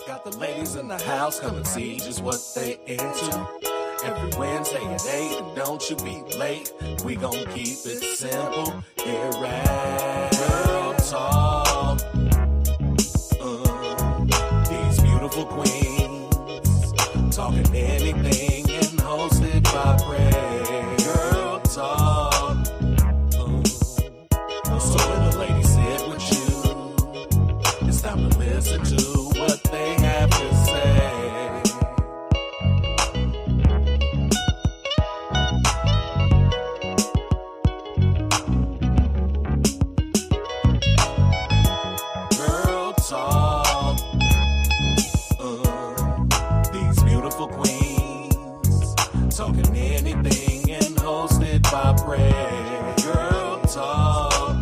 Got the ladies in the house, come and see just what they into. Every Wednesday at 8, and don't you be late. We gon' keep it simple here at Girl Talk. These beautiful queens talking anything and hosted by Prez. Girl Talk. So when the ladies sit with you, it's time to listen to what they have to say. Girl Talk. These beautiful queens talking anything and hosted by Prez. Girl Talk.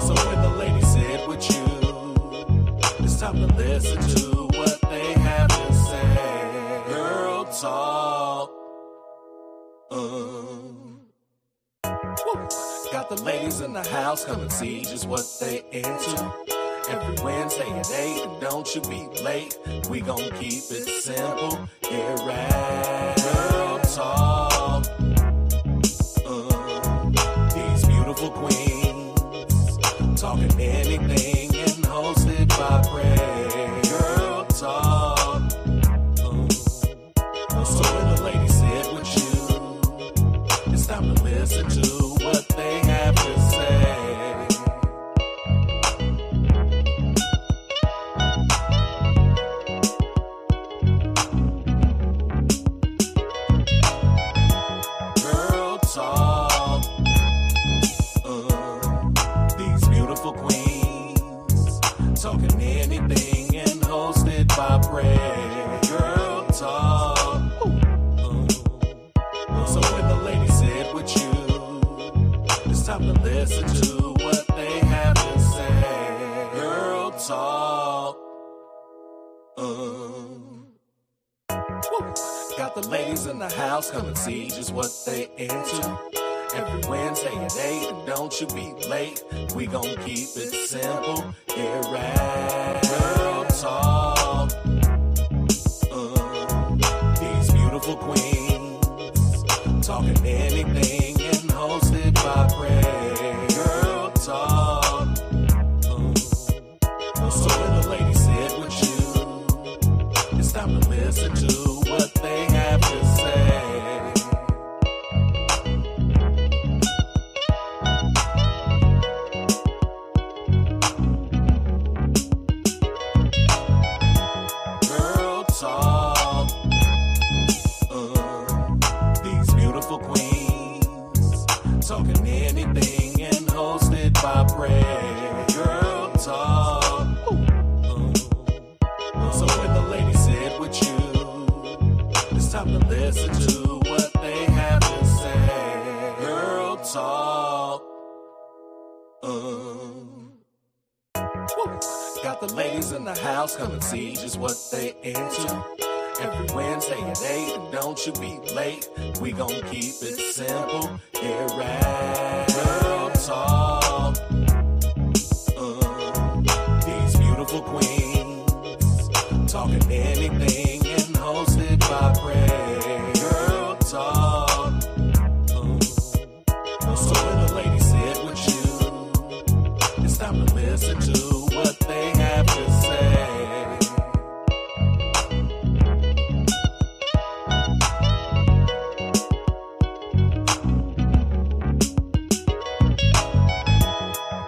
So when the ladies sit with you, it's time to listen to what they have to say. Girl Talk. Got the ladies in the house, come and see just what they into. Every Wednesday at 8, and don't you be late. We gon' keep it simple here at Girl Talk. These beautiful queens talking anything and hosted by Prez. Girl Talk. So when the ladies sit with you, it's time to listen to what they have to say. Girl Talk. These beautiful queens talking anything and hosted by Prez. Girl Talk. So when the ladies sit with you, it's time to listen to what they have to say. Girl Talk. Got the ladies in the house, come and see just what they into. Every Wednesday at 8, and don't you be late. We gon' keep it simple here at Girl Talk. These beautiful queens talking anything and hosted by Prez. Girl Talk. So when the ladies sit with you, it's time to listen to what they have to say. Girl Talk. These beautiful queens talking anything and hosted by Prez. Girl Talk. So when the ladies sit with you, it's time to listen to what they have to say. Girl Talk. Got the ladies in the house, come and see just what they into. Every Wednesday at 8, and don't you be late. We gon' keep it simple here at Girl Talk. These beautiful queens talking anything and hosted by Prez. Girl Talk. So when the ladies sit with you, it's time to listen to what they have to say.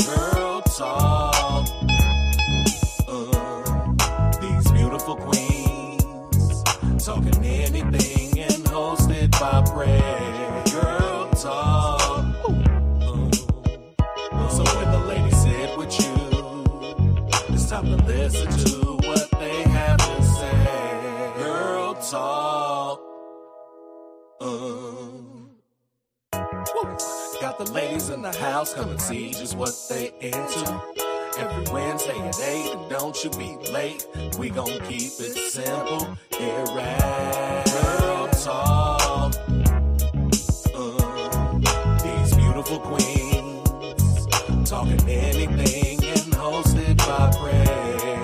Girl Talk. These beautiful queens talking anything and hosted by Prez. Girl Talk. So when the ladies sit with you, it's time to listen to what they have to say. Girl Talk. Got the ladies in the house, come and see just what they into. Every Wednesday at 8, and don't you be late. We gon' keep it simple here at Girl Talk. These beautiful queens talking anything and hosted by Prez.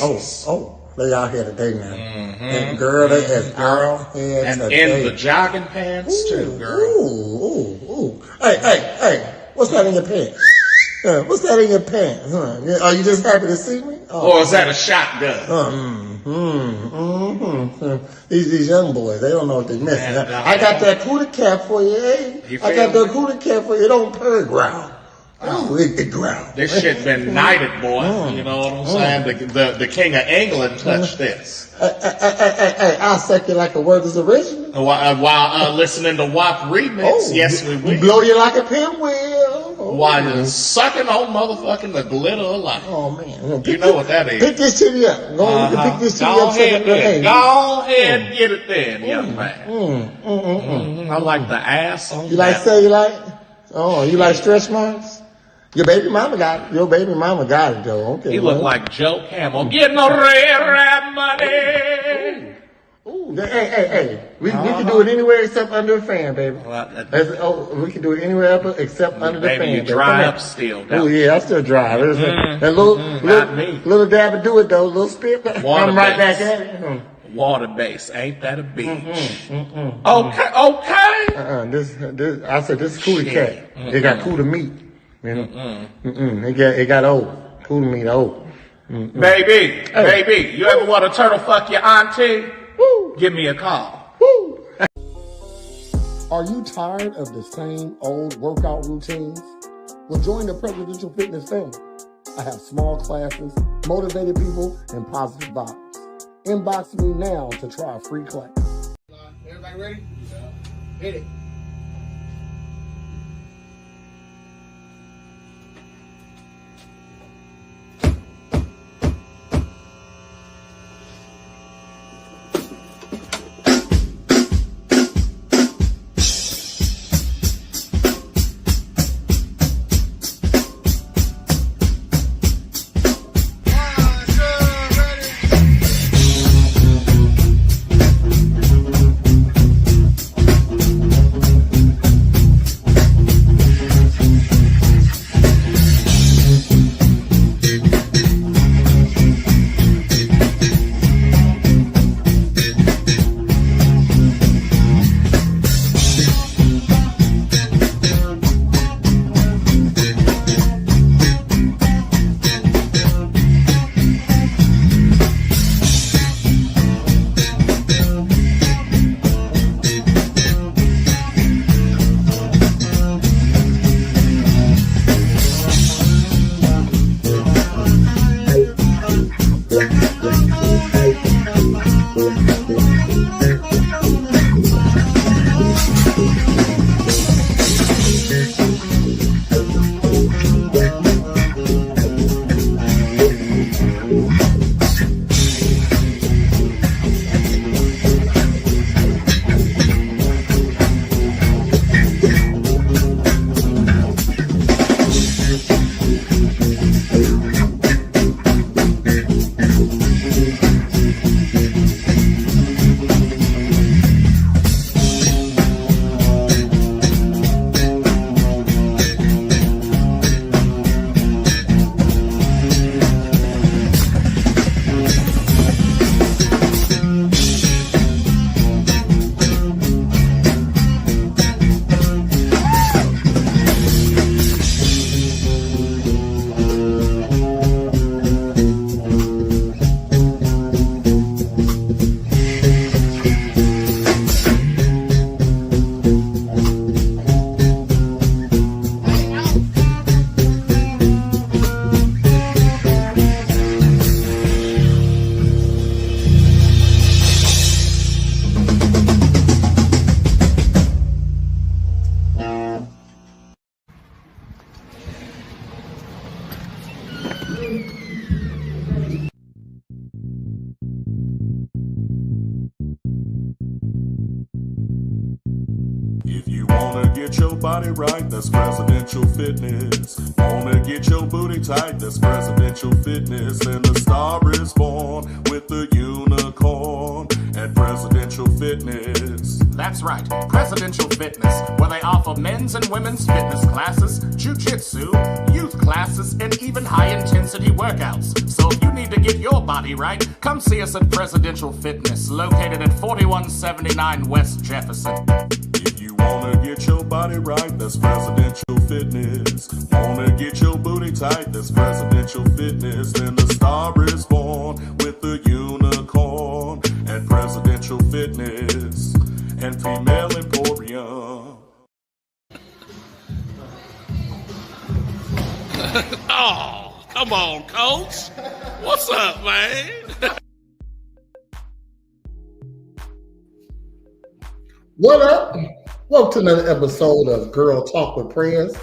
They out here today, man. And girl, they as out here and today. in the jogging pants too, girl. Ooh. Hey. What's that in your pants? What's that in your pants? Are you just happy to see me? Or is that a shotgun? These young boys, they don't know what they're missing. I got that cootie cat for you, eh? I got that cootie cat for you. It don't purr growl. Oh, it growl. This shit been knighted, boy. You know what I'm saying? The King of England touched this. Hey, I'll suck you like a word is original. While listening to WAP remix, yes we will. Blow you like a pinwheel. While sucking on motherfucking the glitter of life. Oh, man. You know what that is. Pick this titty up. Pick this titty up. Go ahead and get it then, young man. I like the ass on you like cellulite? Oh, you like stretch marks? Your baby mama got it. Your baby mama got it, though. Okay. He look like Joe Camel. Getting no red rap money. Ooh. Hey. We can do it anywhere except under a fan, baby. We can do it anywhere except under the fan. Baby, you dry up still. Oh, yeah, I still dry. And little dab to do it, though. Little spit. I'm right back at it. Water base, ain't that a beach? Okay. This I said this is cootie cat. It got cootie meat. You know? It got old. Cootie meat old. Baby, you ever want to turtle fuck your auntie? Woo. Give me a call. Woo. Are you tired of the same old workout routines? Well, join the Presidential Fitness family. I have small classes, motivated people, and positive vibes. Inbox me now to try a free class. Everybody ready? Yeah. Hit it. If you wanna get your body right, that's Presidential Fitness. Wanna get your booty tight, that's Presidential Fitness. And the star is born with the unicorn. And at Presidential Fitness. That's right, Presidential Fitness, where they offer men's and women's fitness classes, jiu-jitsu, youth classes, and even high-intensity workouts. So if you need to get your body right, come see us at Presidential Fitness, located at 4179 West Jefferson. If you wanna get your body right, that's Presidential Fitness. Wanna get your booty tight, that's Presidential Fitness. Then the star is born with the unicorn at Presidential Fitness and Female Emporium. Oh, come on, Coach. What's up, man? What up? Welcome to another episode of Girl Talk with Prez.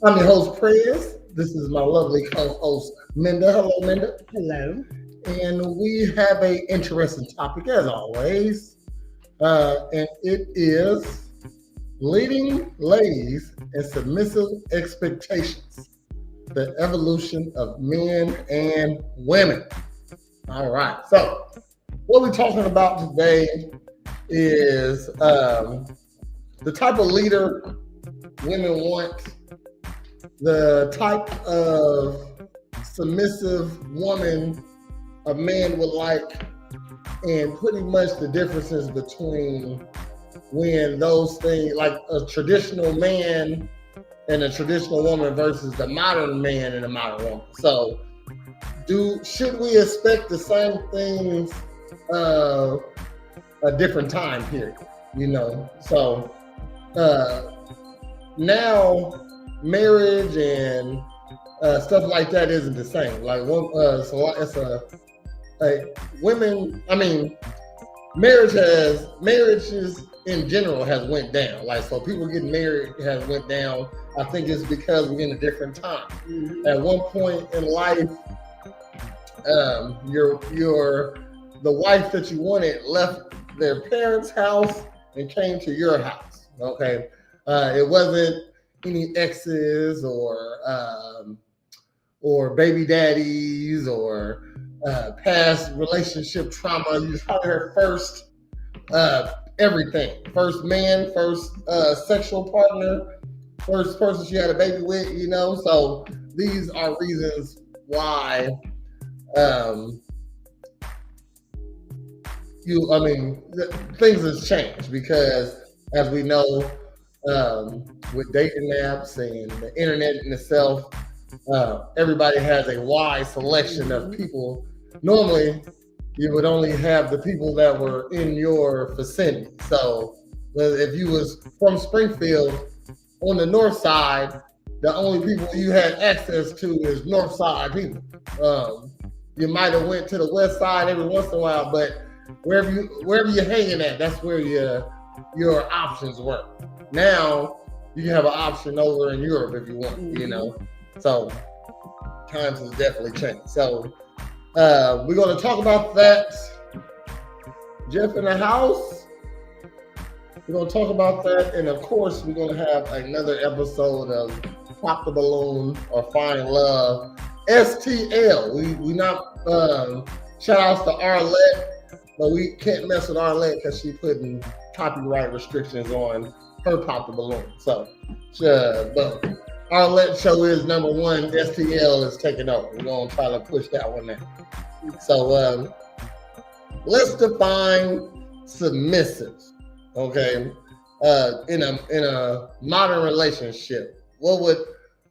I'm your host, Prez. This is my lovely co-host, Minda. Hello, Minda. Hello. And we have an interesting topic, as always. And it is leading ladies and submissive expectations, the evolution of men and women. All right. So what we're talking about today is the type of leader women want, the type of submissive woman a man would like, and pretty much the differences between when those things, like a traditional man and a traditional woman versus the modern man and the modern woman. So should we expect the same things a different time period, you know? So now marriage and stuff like that isn't the same. Like marriages in general has went down. Like, so people getting married has went down. I think it's because we're in a different time. Mm-hmm. At one point in life, the wife that you wanted left their parents' house and came to your house. Okay, it wasn't any exes or baby daddies or past relationship trauma. You just had her first everything. First man, first sexual partner, first person she had a baby with, you know? So these are reasons why things has changed, because as we know, with dating apps and the internet in itself, everybody has a wide selection of people. Normally, you would only have the people that were in your vicinity. So if you was from Springfield on the north side, the only people you had access to is north side people. You might have went to the west side every once in a while, but wherever you're hanging at, that's where your options were. Now you can have an option over in Europe if you want, you know. So times has definitely changed. So we're going to talk about that. Jeff in the house. We're going to talk about that, and of course we're going to have another episode of Pop the Balloon or Find Love. STL. We not shout outs to Arlette. But we can't mess with Arlette because she's putting copyright restrictions on her Pop the Balloon. So, but Arlette's show is number one. STL is taking over. We're going to try to push that one now. So, let's define submissive. Okay, in a modern relationship, what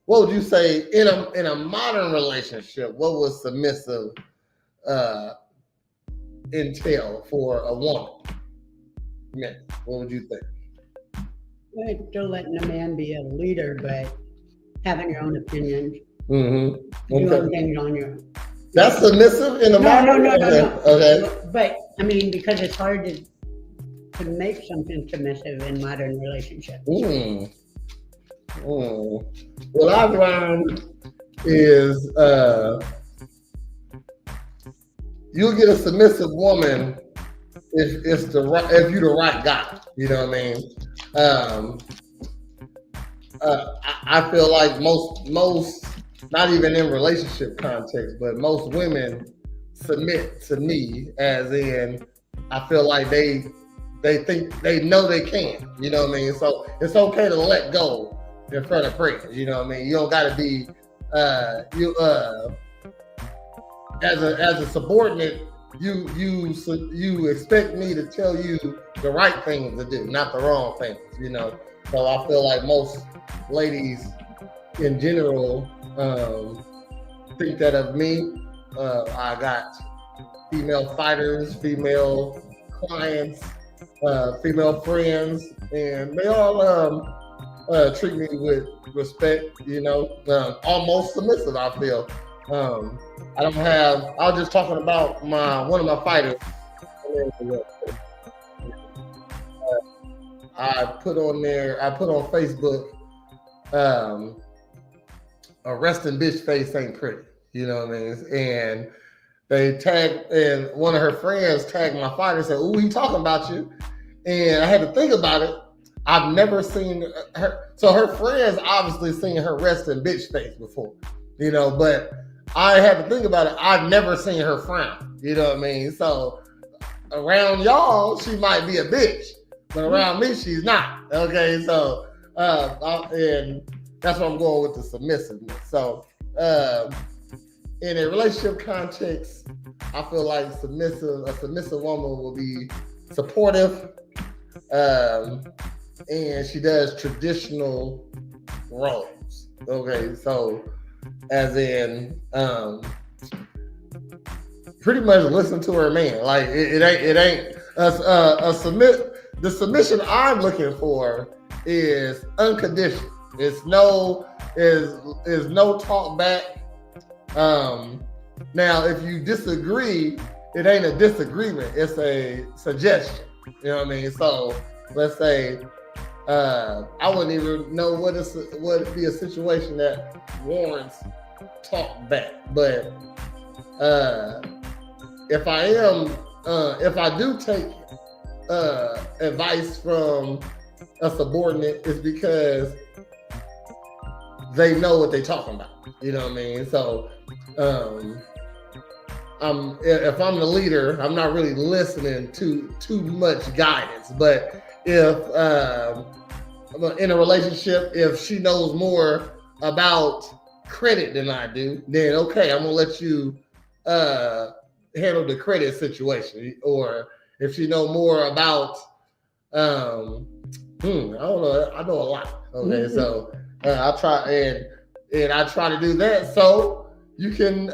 would you say in a modern relationship? What would submissive entail for a woman? Yeah, what would you think? Well, still letting a man be a leader, but having your own opinions. Mm-hmm. Okay. Doing things on your own. That's submissive in a modern. No. Okay. But I mean, because it's hard to make something submissive in modern relationships. What I've learned is you'll get a submissive woman if you're the right guy. You know what I mean? I feel like most, not even in relationship context, but most women submit to me, as in I feel like they think they know they can. You know what I mean? So it's okay to let go in front of friends. You know what I mean? You don't got to be as a subordinate. You expect me to tell you the right things to do, not the wrong things. You know. So I feel like most ladies in general think that of me. I got female fighters, female clients, female friends, and they all treat me with respect, you know, almost submissive, I feel. I was just talking about one of my fighters. I put on Facebook, a resting bitch face ain't pretty, you know what I mean? And they and one of her friends tagged my fighter and said, "Ooh, he talking about you." And I had to think about it. I've never seen her. So her friends obviously seen her resting bitch face before, you know, but I had to think about it. I've never seen her frown, you know what I mean? So around y'all, she might be a bitch, but around me, she's not. Okay, so and that's what I'm going with, the submissiveness. So in a relationship context, I feel like a submissive woman will be supportive, and she does traditional roles. Okay, so as in pretty much listen to her man. Like it ain't the submission I'm looking for is unconditional. It's no talk back. Now if you disagree, it ain't a disagreement, it's a suggestion. You know what I mean? So let's say I wouldn't even know what would be a situation that warrants talk back. But if I do take advice from a subordinate, it's because they know what they're talking about. You know what I mean? So if I'm the leader, I'm not really listening to too much guidance. But if in a relationship, if she knows more about credit than I do, then okay, I'm gonna let you handle the credit situation. Or if she know more about I don't know, I know a lot. Okay, so I try and I try to do that so you can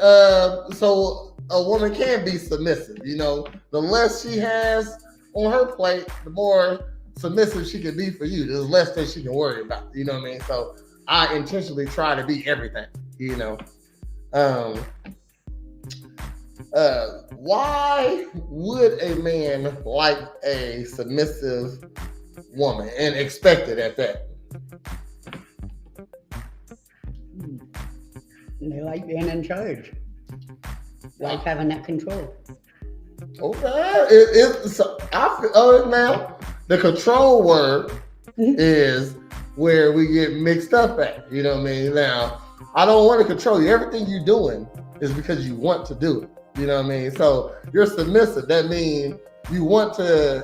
so a woman can be submissive. You know, the less she has on her plate, the more submissive she can be for you. There's less that she can worry about. You know what I mean? So I intentionally try to be everything. You know, why would a man like a submissive woman and expect it at that? They like being in charge, like having that control. Okay, now the control word is where we get mixed up at. You know what I mean? Now, I don't want to control you. Everything you're doing is because you want to do it. You know what I mean? So you're submissive. That means you want to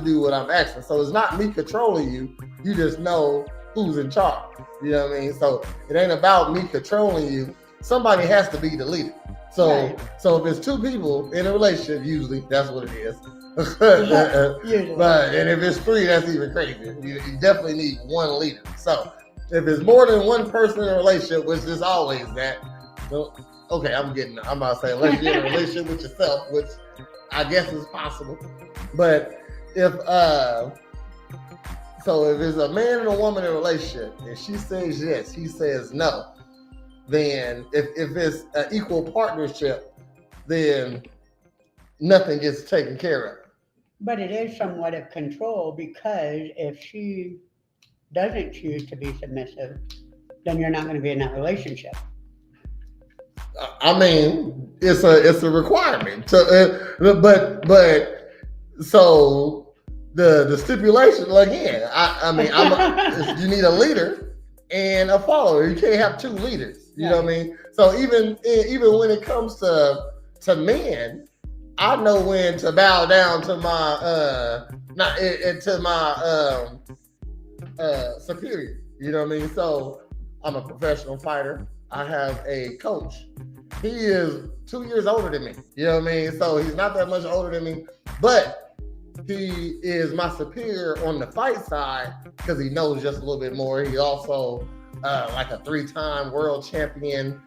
do what I'm asking. So it's not me controlling you. You just know who's in charge. You know what I mean? So it ain't about me controlling you. Somebody has to be the leader. So Right. So if it's two people in a relationship, usually that's what it is. Usually. But and if it's three, that's even crazier. You definitely need one leader. So if it's more than one person in a relationship, which is always that. So, okay, I'm about to say unless you're in a relationship with yourself, which I guess is possible. But if it's a man and a woman in a relationship and she says yes, he says no, then if it's an equal partnership, then nothing gets taken care of. But it is somewhat of control, because if she doesn't choose to be submissive, then you're not going to be in that relationship. I mean, it's a requirement. But so the stipulation again. I mean, you need a leader and a follower. You can't have two leaders. You know what I mean? So even when it comes to men, I know when to bow down to my superior. You know what I mean? So I'm a professional fighter. I have a coach. He is 2 years older than me. You know what I mean? So he's not that much older than me, but he is my superior on the fight side because he knows just a little bit more. He also like a 3-time world champion,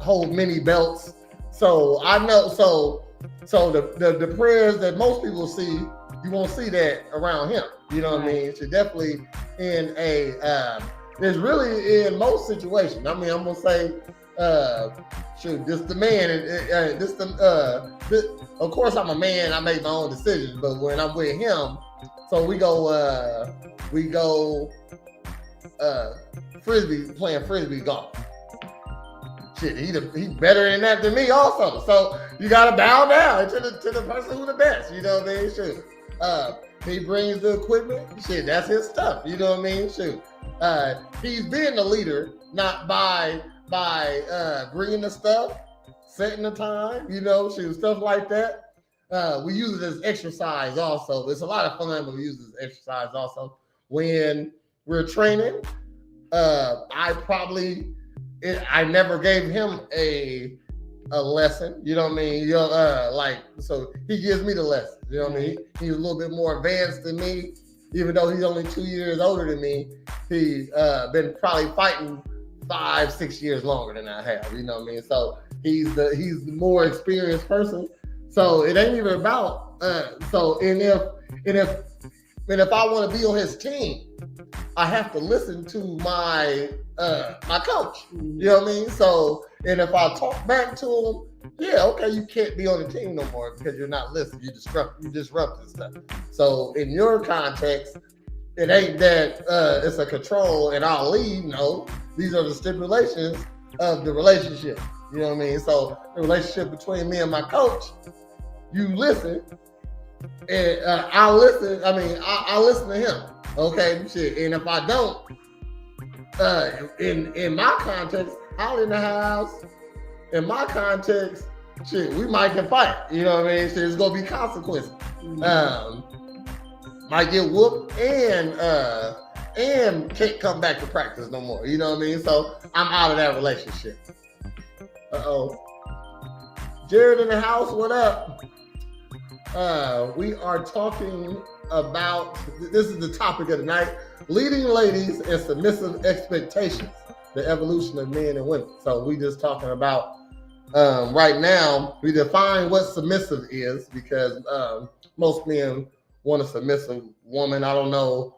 hold many belts. So I know. So the Prez that most people see, you won't see that around him. You know what I mean? So definitely in a there's really in most situations. I mean, I'm gonna say, shoot, this the man. Of course, I'm a man. I make my own decisions. But when I'm with him, so we go playing frisbee golf. Shit, he better than that than me also. So you gotta bow down to the person who's the best. You know what I mean? Shoot. He brings the equipment. Shit, that's his stuff. You know what I mean? Shoot. He's being the leader, not by bringing the stuff, setting the time. You know, shoot, stuff like that. We use it as exercise also. It's a lot of fun, but we use it as exercise also. When we're training, I never gave him a lesson, you know what I mean? You know, so he gives me the lesson, you know what I mean? He's a little bit more advanced than me, even though he's only 2 years older than me. He's been probably fighting 5-6 years longer than I have, you know what I mean? So he's the more experienced person. So it ain't even about if I want to be on his team, I have to listen to my coach. You know what I mean? So, and if I talk back to him, yeah, okay, you can't be on the team no more because you're not listening. You disrupt this stuff. So in your context, it ain't that it's a control and I'll leave. No, these are the stipulations of the relationship. You know what I mean? So the relationship between me and my coach, you listen, and I listen. I mean, I listen to him. Okay, shit. And if I don't, in my context, out in the house, in my context, shit, we might get fight. You know what I mean? So there's gonna be consequences. Might get whooped and can't come back to practice no more. You know what I mean? So I'm out of that relationship. Jared in the house, what up? We are talking about, this is the topic of the night, leading ladies and submissive expectations, the evolution of men and women. So we just talking about, right now, we define what submissive is because most men want a submissive woman. I don't know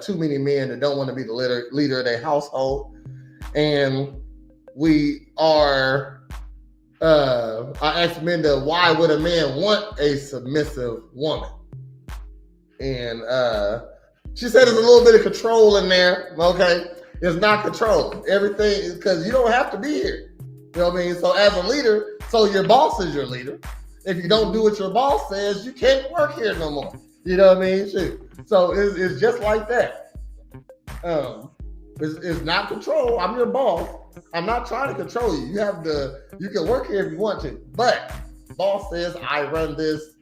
too many men that don't want to be the leader of their household. And we are, I asked Minda, why would a man want a submissive woman? And she said there's a little bit of control in there. Okay, it's not control. Everything, because you don't have to be here. You know what I mean? So as a leader, so your boss is your leader. If you don't do what your boss says, you can't work here no more. You know what I mean? Shoot. So it's just like that. It's not control. I'm your boss. I'm not trying to control you. You can work here if you want to, but boss says I run this.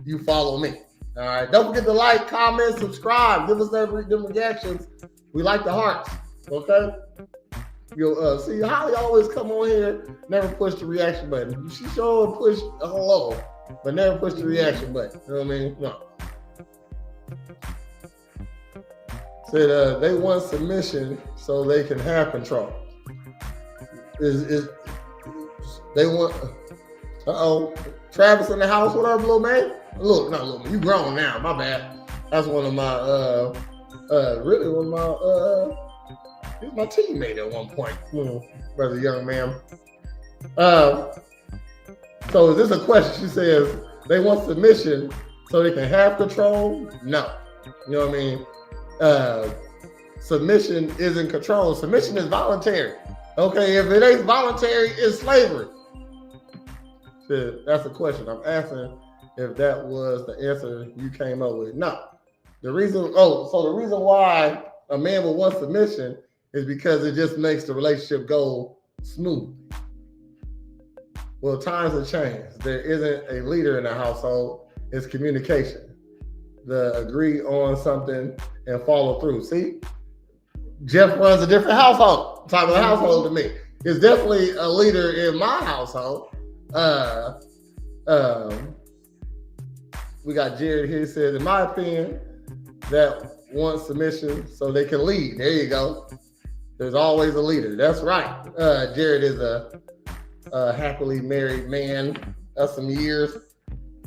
You follow me. All right. Don't forget to like, comment, subscribe. Give us them reactions. We like the hearts. Okay. You'll see Holly always come on here, never push the reaction button. She sure push a hello, but never push the reaction button. You know what I mean? No. Said they want submission so they can have control. They want? Travis in the house. What up, little man? Look, not little man. You grown now. My bad. That's one of my really one of my he was my teammate at one point. Brother, young man. So is this a question? She says they want submission so they can have control. No, you know what I mean. Submission isn't control. Submission is voluntary. Okay, if it ain't voluntary, it's slavery. So that's a question. I'm asking if that was the answer you came up with. No. The reason why a man would want submission is because it just makes the relationship go smooth. Well, times have changed. There isn't a leader in the household. It's communication. The agree on something and follow through. See, Jeff runs a different household, type of household to me. It's definitely a leader in my household. We got Jared here. He says, in my opinion, that wants submission so they can lead. There you go. There's always a leader. That's right. Jared is a happily married man of some years.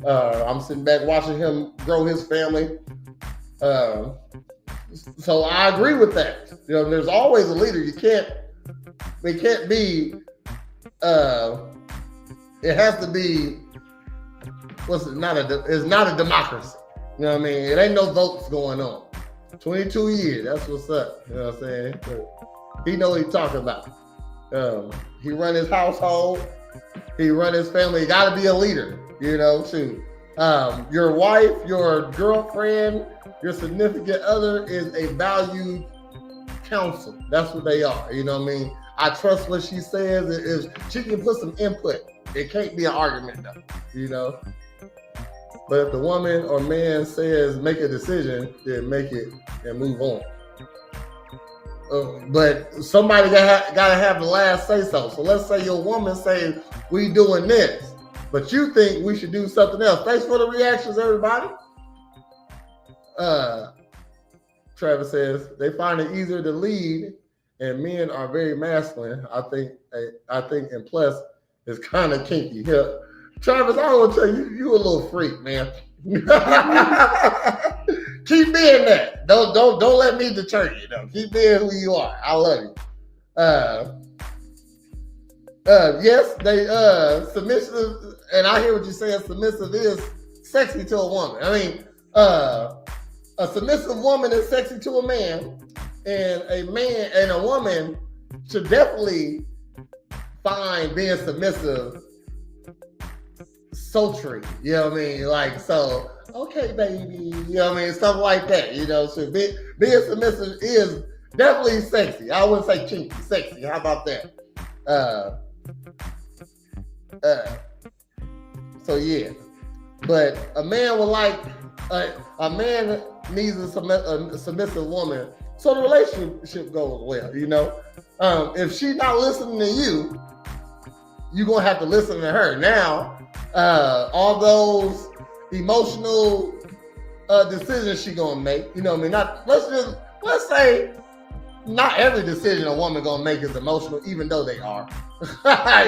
I'm sitting back watching him grow his family. So I agree with that. You know, there's always a leader. It can't be, it has to be, it's not a democracy. You know what I mean? It ain't no votes going on. 22 years, that's what's up. You know what I'm saying? He know what he's talking about. He run his household. He run his family. He got to be a leader, you know, too. Your wife, your girlfriend, your significant other is a valued counsel. That's what they are. You know what I mean? I trust what she says. If she can put some input, it can't be an argument though, you know? But if the woman or man says make a decision, then make it and move on. But somebody gotta have the last say so. So let's say your woman says we doing this, but you think we should do something else. Thanks for the reactions, everybody. Travis says they find it easier to lead, and men are very masculine. I think, and plus it's kind of kinky. Yeah. Travis, I want to tell you, you a little freak, man. Keep being that. Don't let me deter you, though. Keep being who you are. I love you. Yes, they submissive, and I hear what you're saying. Submissive is sexy to a woman. I mean, a submissive woman is sexy to a man, and a man and a woman should definitely find being submissive sultry, you know what I mean? Like, so, okay, baby, you know what I mean? Stuff like that, you know? So being submissive is definitely sexy. I wouldn't say kinky, sexy. How about that? So yeah. But a man would like, a man needs a submissive woman so the relationship goes well, you know? If she's not listening to you, you're going to have to listen to her. Now, all those emotional decisions she gonna make, you know what I mean? Let's say not every decision a woman gonna make is emotional, even though they are.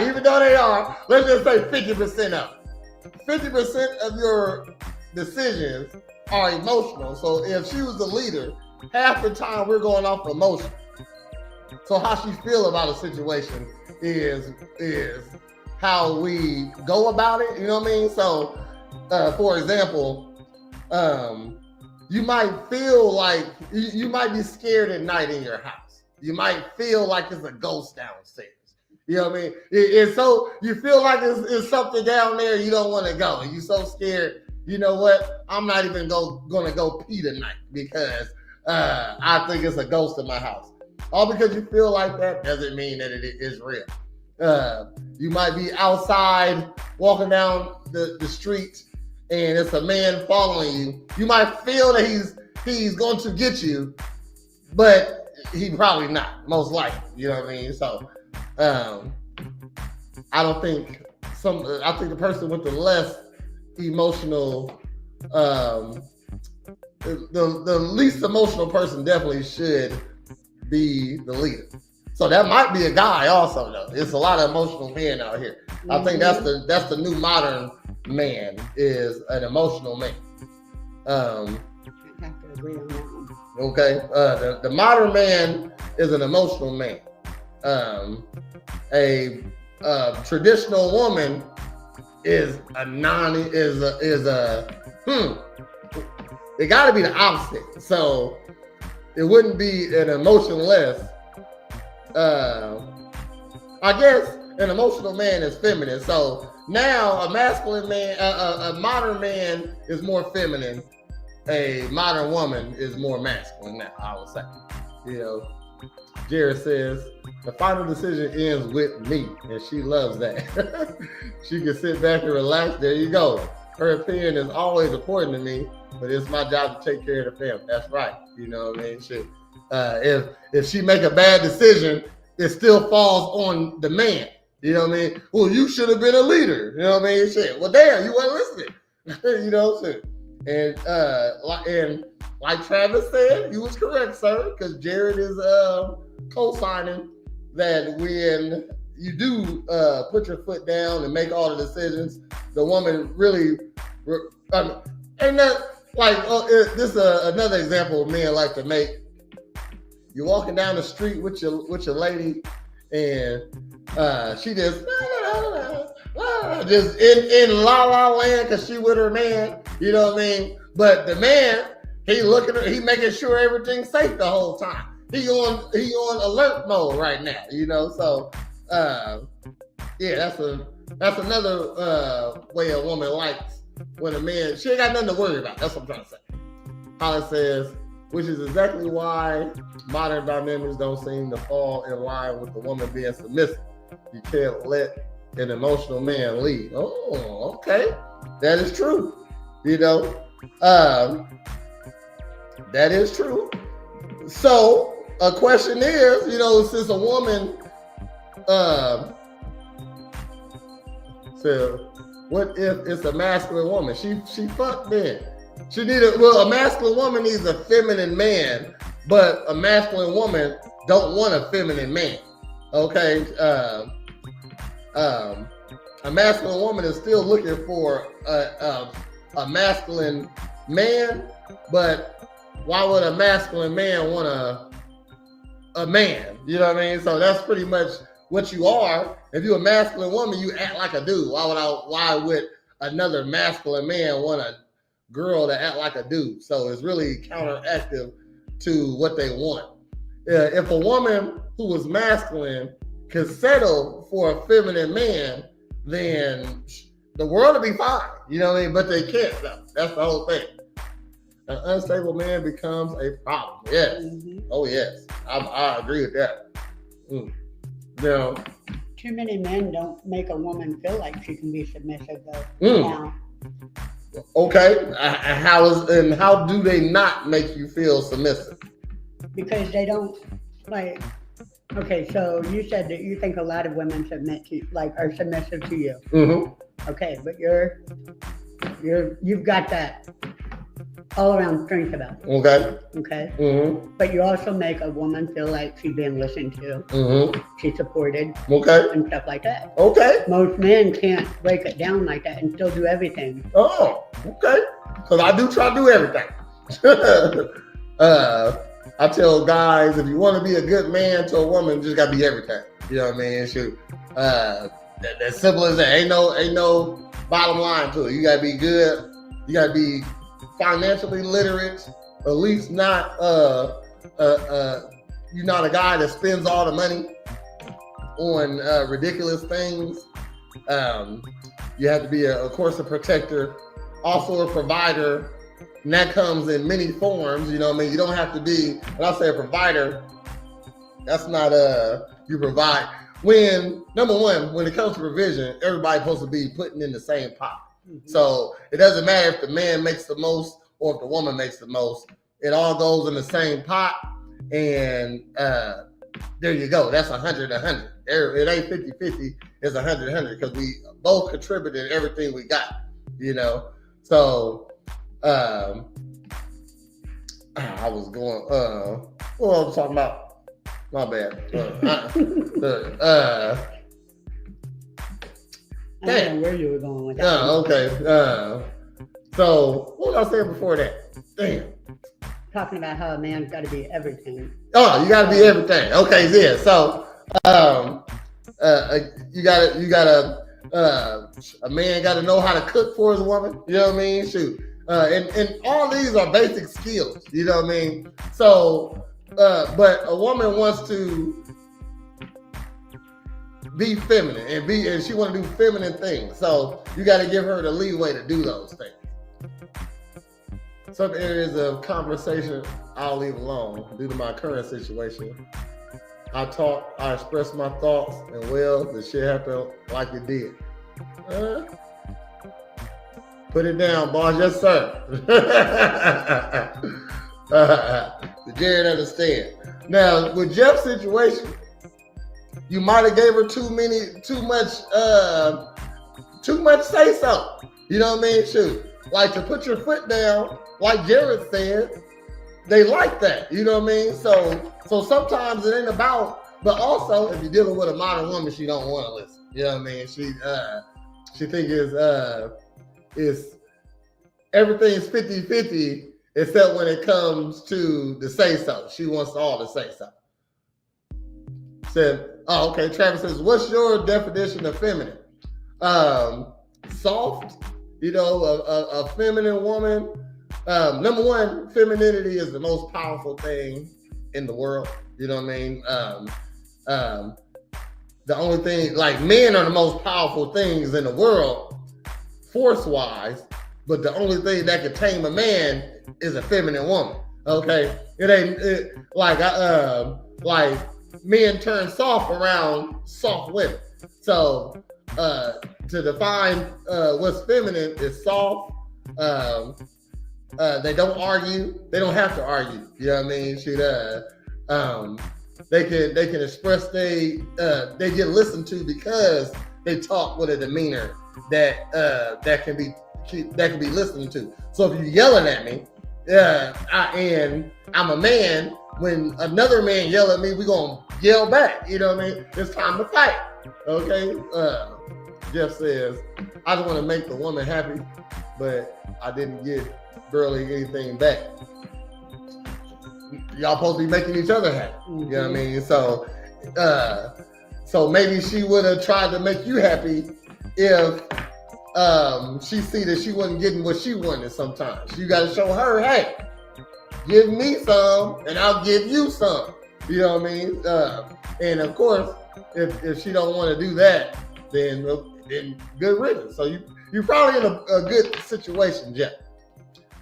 Even though they are, let's just say 50% of it. 50% of your decisions are emotional. So if she was the leader, half the time we're going off emotion. So how she feel about a situation is how we go about it, you know what I mean? So, for example, you might feel like you might be scared at night in your house. You might feel like it's a ghost downstairs. You know what I mean? It's so you feel like it's something down there you don't want to go. You're so scared. You know what? I'm not even gonna go pee tonight because I think it's a ghost in my house. All because you feel like that doesn't mean that it is real. You might be outside walking down the street and it's a man following you. You might feel that he's going to get you, but he probably not, most likely. You know what I mean? So I think the person with the less emotional, the least emotional person definitely should be the leader. So that might be a guy also, though. There's a lot of emotional men out here. I think that's the new modern man, is an emotional man. I have to agree on that one. Okay. The modern man is an emotional man. A traditional woman is it got to be the opposite. So it wouldn't be an emotionless. I guess an emotional man is feminine. So now a masculine man, a modern man is more feminine. A modern woman is more masculine now, I would say. You know, Jared says, the final decision ends with me, and she loves that. She can sit back and relax. There you go. Her opinion is always important to me, but it's my job to take care of the family. That's right. You know what I mean? Shit. If she make a bad decision, it still falls on the man. You know what I mean? Well, you should have been a leader. You know what I mean? Shit. Well, damn, you wasn't listening. You know, shit. And like Travis said, you was correct, sir, because Jared is co-signing that when you do put your foot down and make all the decisions, the woman really, and that like this is another example of men like to make. You're walking down the street with your lady, and she just in la la land because she with her man. You know what I mean? But the man, he making sure everything's safe the whole time. He on alert mode right now, you know. So yeah, that's another way a woman likes when a man, she ain't got nothing to worry about. That's what I'm trying to say. Hollis says, which is exactly why modern dynamics don't seem to fall in line with the woman being submissive. You can't let an emotional man lead. Oh, okay, that is true. You know, that is true. So a question is, you know, since a woman, so what if it's a masculine woman? She fucked men. She a masculine woman needs a feminine man, but a masculine woman don't want a feminine man. Okay, a masculine woman is still looking for a masculine man, but why would a masculine man want a man? You know what I mean? So that's pretty much what you are. If you're a masculine woman, you act like a dude. Why would another masculine man want a girl to act like a dude? So it's really counteractive to what they want. If a woman who was masculine could settle for a feminine man, then the world would be fine. You know what I mean? But they can't, though. That's the whole thing. An unstable man becomes a problem. Yes. Mm-hmm. Oh, yes. I agree with that. Now, too many men don't make a woman feel like she can be submissive, though. Now. Okay. How do they not make you feel submissive? Because they don't, like, okay, so you said that you think a lot of women are submissive to you. Mm-hmm. Okay, but you've got that all around strength about you. Okay. Mm-hmm. But you also make a woman feel like she's being listened to. Mm-hmm. She's supported. Okay. And stuff like that. Okay. Most men can't break it down like that and still do everything. Oh, okay. Because I do try to do everything. I tell guys, if you want to be a good man to a woman, you just gotta be everything. You know what I mean? Shoot. That's simple as that. Ain't no bottom line to it. You gotta be good. You gotta be financially literate. At least not you're not a guy that spends all the money on ridiculous things. You have to be of course a protector, also a provider. And that comes in many forms, you know what I mean? You don't have to be, when I say a provider, that's not you provide. Number one, when it comes to provision, everybody's supposed to be putting in the same pot. Mm-hmm. So it doesn't matter if the man makes the most or if the woman makes the most. It all goes in the same pot. And there you go. That's 100-100. It ain't 50-50. It's 100-100 because we both contributed everything we got, you know? So, I was going, what I was talking about? My bad. I don't know where you were going with that. Okay. So, what was I saying before that? Damn. Talking about how a man's got to be everything. Oh, you got to be everything. Okay, yeah. So, you gotta, a man got to know how to cook for his woman. You know what I mean? Shoot. And all these are basic skills, you know what I mean? So, but a woman wants to be feminine and she want to do feminine things. So you got to give her the leeway to do those things. Some areas of conversation I'll leave alone due to my current situation. I talked, I expressed my thoughts, and well, the shit happened like it did. Put it down, boss. Yes, sir. Jared understand. Now, with Jeff's situation, you might have gave her too much say so. You know what I mean? Shoot. Like to put your foot down, like Jared said, they like that. You know what I mean? So sometimes it ain't about, but also if you're dealing with a modern woman, she don't want to listen. You know what I mean? She think is everything's 50-50 except when it comes to the say so. She wants all to say so. Said, oh, okay. Travis says, what's your definition of feminine? Soft, you know, a feminine woman. Number one, femininity is the most powerful thing in the world. You know what I mean? The only thing, like men are the most powerful things in the world, force-wise, but the only thing that can tame a man is a feminine woman. Okay? Like men turn soft around soft women. So to define what's feminine is soft. They don't argue. They don't have to argue. You know what I mean? They can express they get listened to because they talk with a demeanor that can be listened to. So if you're yelling at me, and I'm a man, when another man yell at me, we gonna yell back. You know what I mean? It's time to fight. Okay. Jeff says, I just want to make the woman happy, but I didn't give Burley anything back. Y'all supposed to be making each other happy. Mm-hmm. You know what I mean? So maybe she would have tried to make you happy if she see that she wasn't getting what she wanted sometimes. You got to show her, hey, give me some and I'll give you some. You know what I mean? And of course, if she don't want to do that, then good riddance. So you're probably in a good situation, Jeff.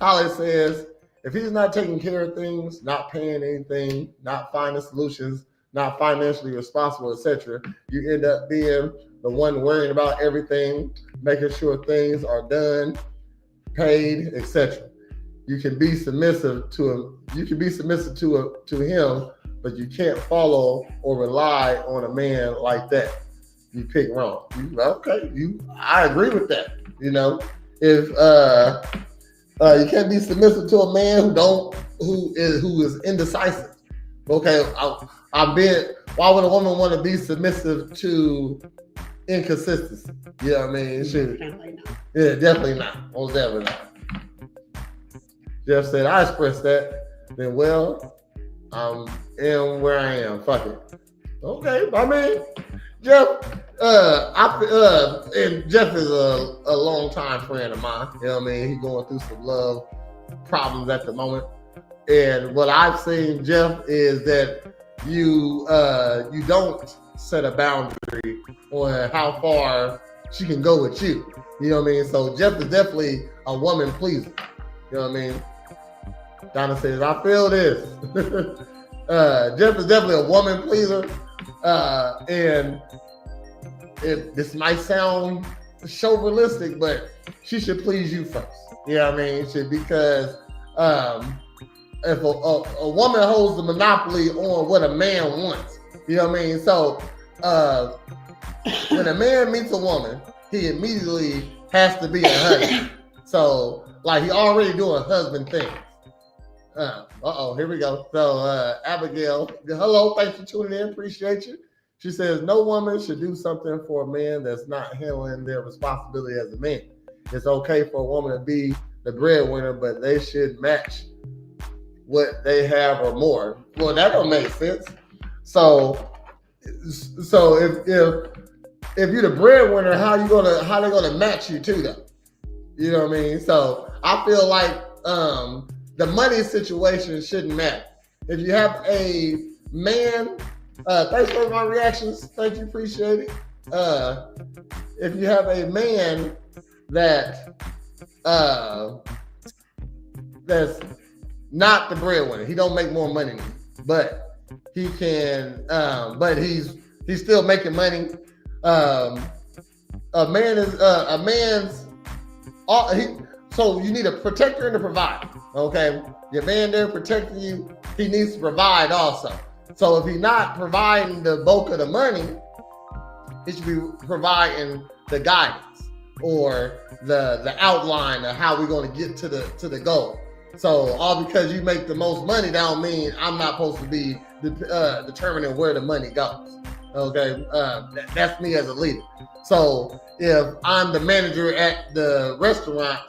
Holly says, if he's not taking care of things, not paying anything, not finding solutions, not financially responsible, etc., you end up being the one worrying about everything, making sure things are done, paid, etc. You can be submissive to him. You can be submissive to him, but you can't follow or rely on a man like that. You pick wrong. I agree with that. You know, if you can't be submissive to a man who is indecisive. Okay, why would a woman want to be submissive to inconsistency? You know what I mean? Definitely not. Yeah, definitely not. Most definitely not. Jeff said, I expressed that. Then, well, I am where I am. Fuck it. Okay, I mean, Jeff, and Jeff is a longtime friend of mine. You know what I mean? He's going through some love problems at the moment. And what I've seen, Jeff, is that you don't set a boundary on how far she can go with you. You know what I mean? So Jeff is definitely a woman pleaser. You know what I mean? Donna says, I feel this. Jeff is definitely a woman pleaser. And this might sound chauvinistic, but she should please you first. You know what I mean? Because if a woman holds the monopoly on what a man wants, you know what I mean? So when a man meets a woman, he immediately has to be a husband. So like he already doing husband things. Here we go. So Abigail, hello, thanks for tuning in, appreciate you. She says, no woman should do something for a man that's not handling their responsibility as a man. It's okay for a woman to be the breadwinner, but they should match what they have or more. Well, that don't make sense. So if you're the breadwinner, how they gonna match you to them? You know what I mean? So I feel like the money situation shouldn't matter. If you have a man, thanks for my reactions. Thank you, appreciate it. If you have a man that's not the breadwinner, he don't make more money than you, but he can, but he's still making money. A man's so you need a protector and a provider. Okay, your man there protecting you, he needs to provide also. So if he's not providing the bulk of the money, he should be providing the guidance or the outline of how we're going to get to the goal. So all because you make the most money, that don't mean I'm not supposed to be determining where the money goes. Okay, that's me as a leader. So if I'm the manager at the restaurant,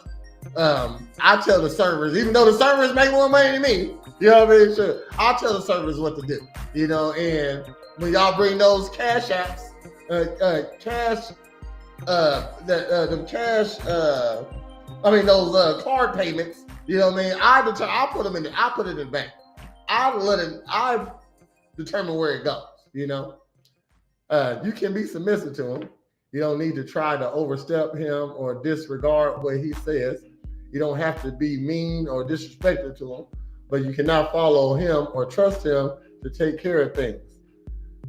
I tell the servers, even though the servers make more money than me, you know what I mean? Sure, I'll tell the servers what to do. You know, and when y'all bring those cash apps, those card payments, you know what I mean? I'll put them in. I put it in the bank. I determine where it goes. You know, you can be submissive to him. You don't need to try to overstep him or disregard what he says. You don't have to be mean or disrespectful to him, but you cannot follow him or trust him to take care of things.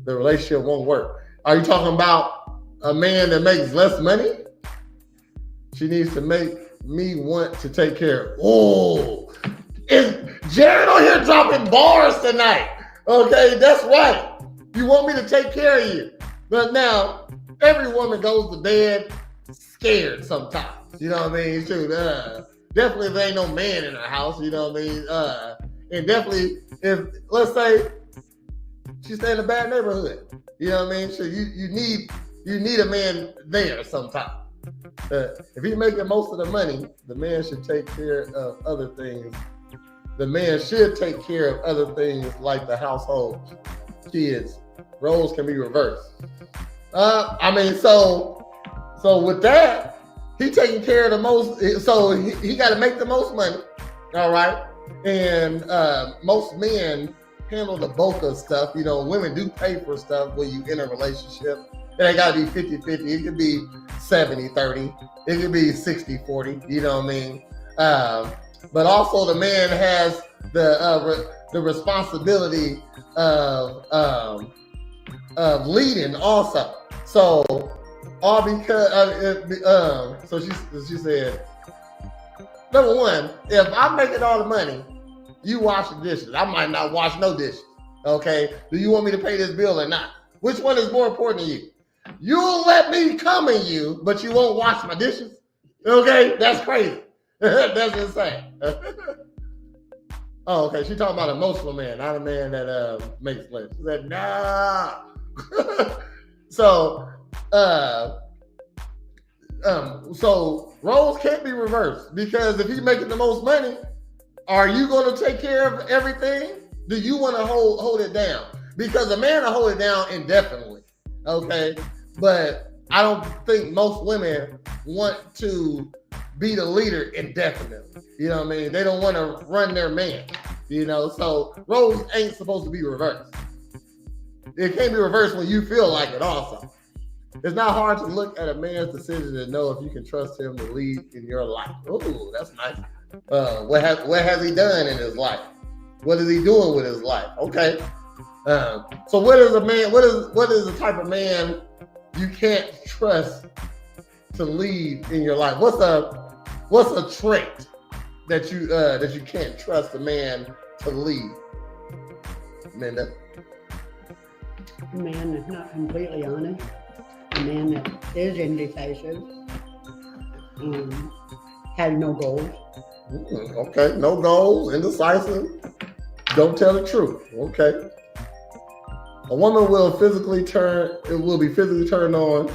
The relationship won't work. Are you talking about a man that makes less money? She needs to make me want to take care of. Oh, is Jared on here dropping bars tonight? Okay, that's right. You want me to take care of you. But now, every woman goes to bed scared sometimes. You know what I mean? Shoot, definitely if there ain't no man in her house, you know what I mean? And definitely if, let's say, she stay in a bad neighborhood. You know what I mean? So you need a man there sometimes. If he's making most of the money, the man should take care of other things. The man should take care of other things like the household, kids. Roles can be reversed. So with that, he taking care of the most. So he got to make the most money. All right, and most men handle the bulk of stuff. You know, women do pay for stuff when you in a relationship. It ain't got to be 50-50. It could be 70-30. It could be 60-40. You know what I mean? But also the man has the responsibility of leading also. So all because so she said, number one, if I'm making all the money, you wash the dishes. I might not wash no dishes. Okay, do you want me to pay this bill or not? Which one is more important to you? You'll let me come in you, but you won't wash my dishes. Okay, that's crazy. That's insane. Oh, okay. She's talking about an emotional man, not a man that makes less. She said, nah. So roles can't be reversed, because if he's making the most money, are you going to take care of everything? Do you want to hold it down? Because a man will hold it down indefinitely. Okay, but I don't think most women want to be the leader indefinitely. You know what I mean? They don't want to run their man. You know, so roles ain't supposed to be reversed. It can't be reversed when you feel like it also. It's not hard to look at a man's decision and know if you can trust him to lead in your life. Ooh, that's nice. What has he done in his life? What is he doing with his life? Okay. So what is a man? What is the type of man you can't trust to lead in your life? What's a trait that you can't trust a man to lead? Minda. A man that's not completely honest. A man that is indecisive. Has no goals. Okay, no goals, indecisive. Don't tell the truth. Okay. A woman will be physically turned on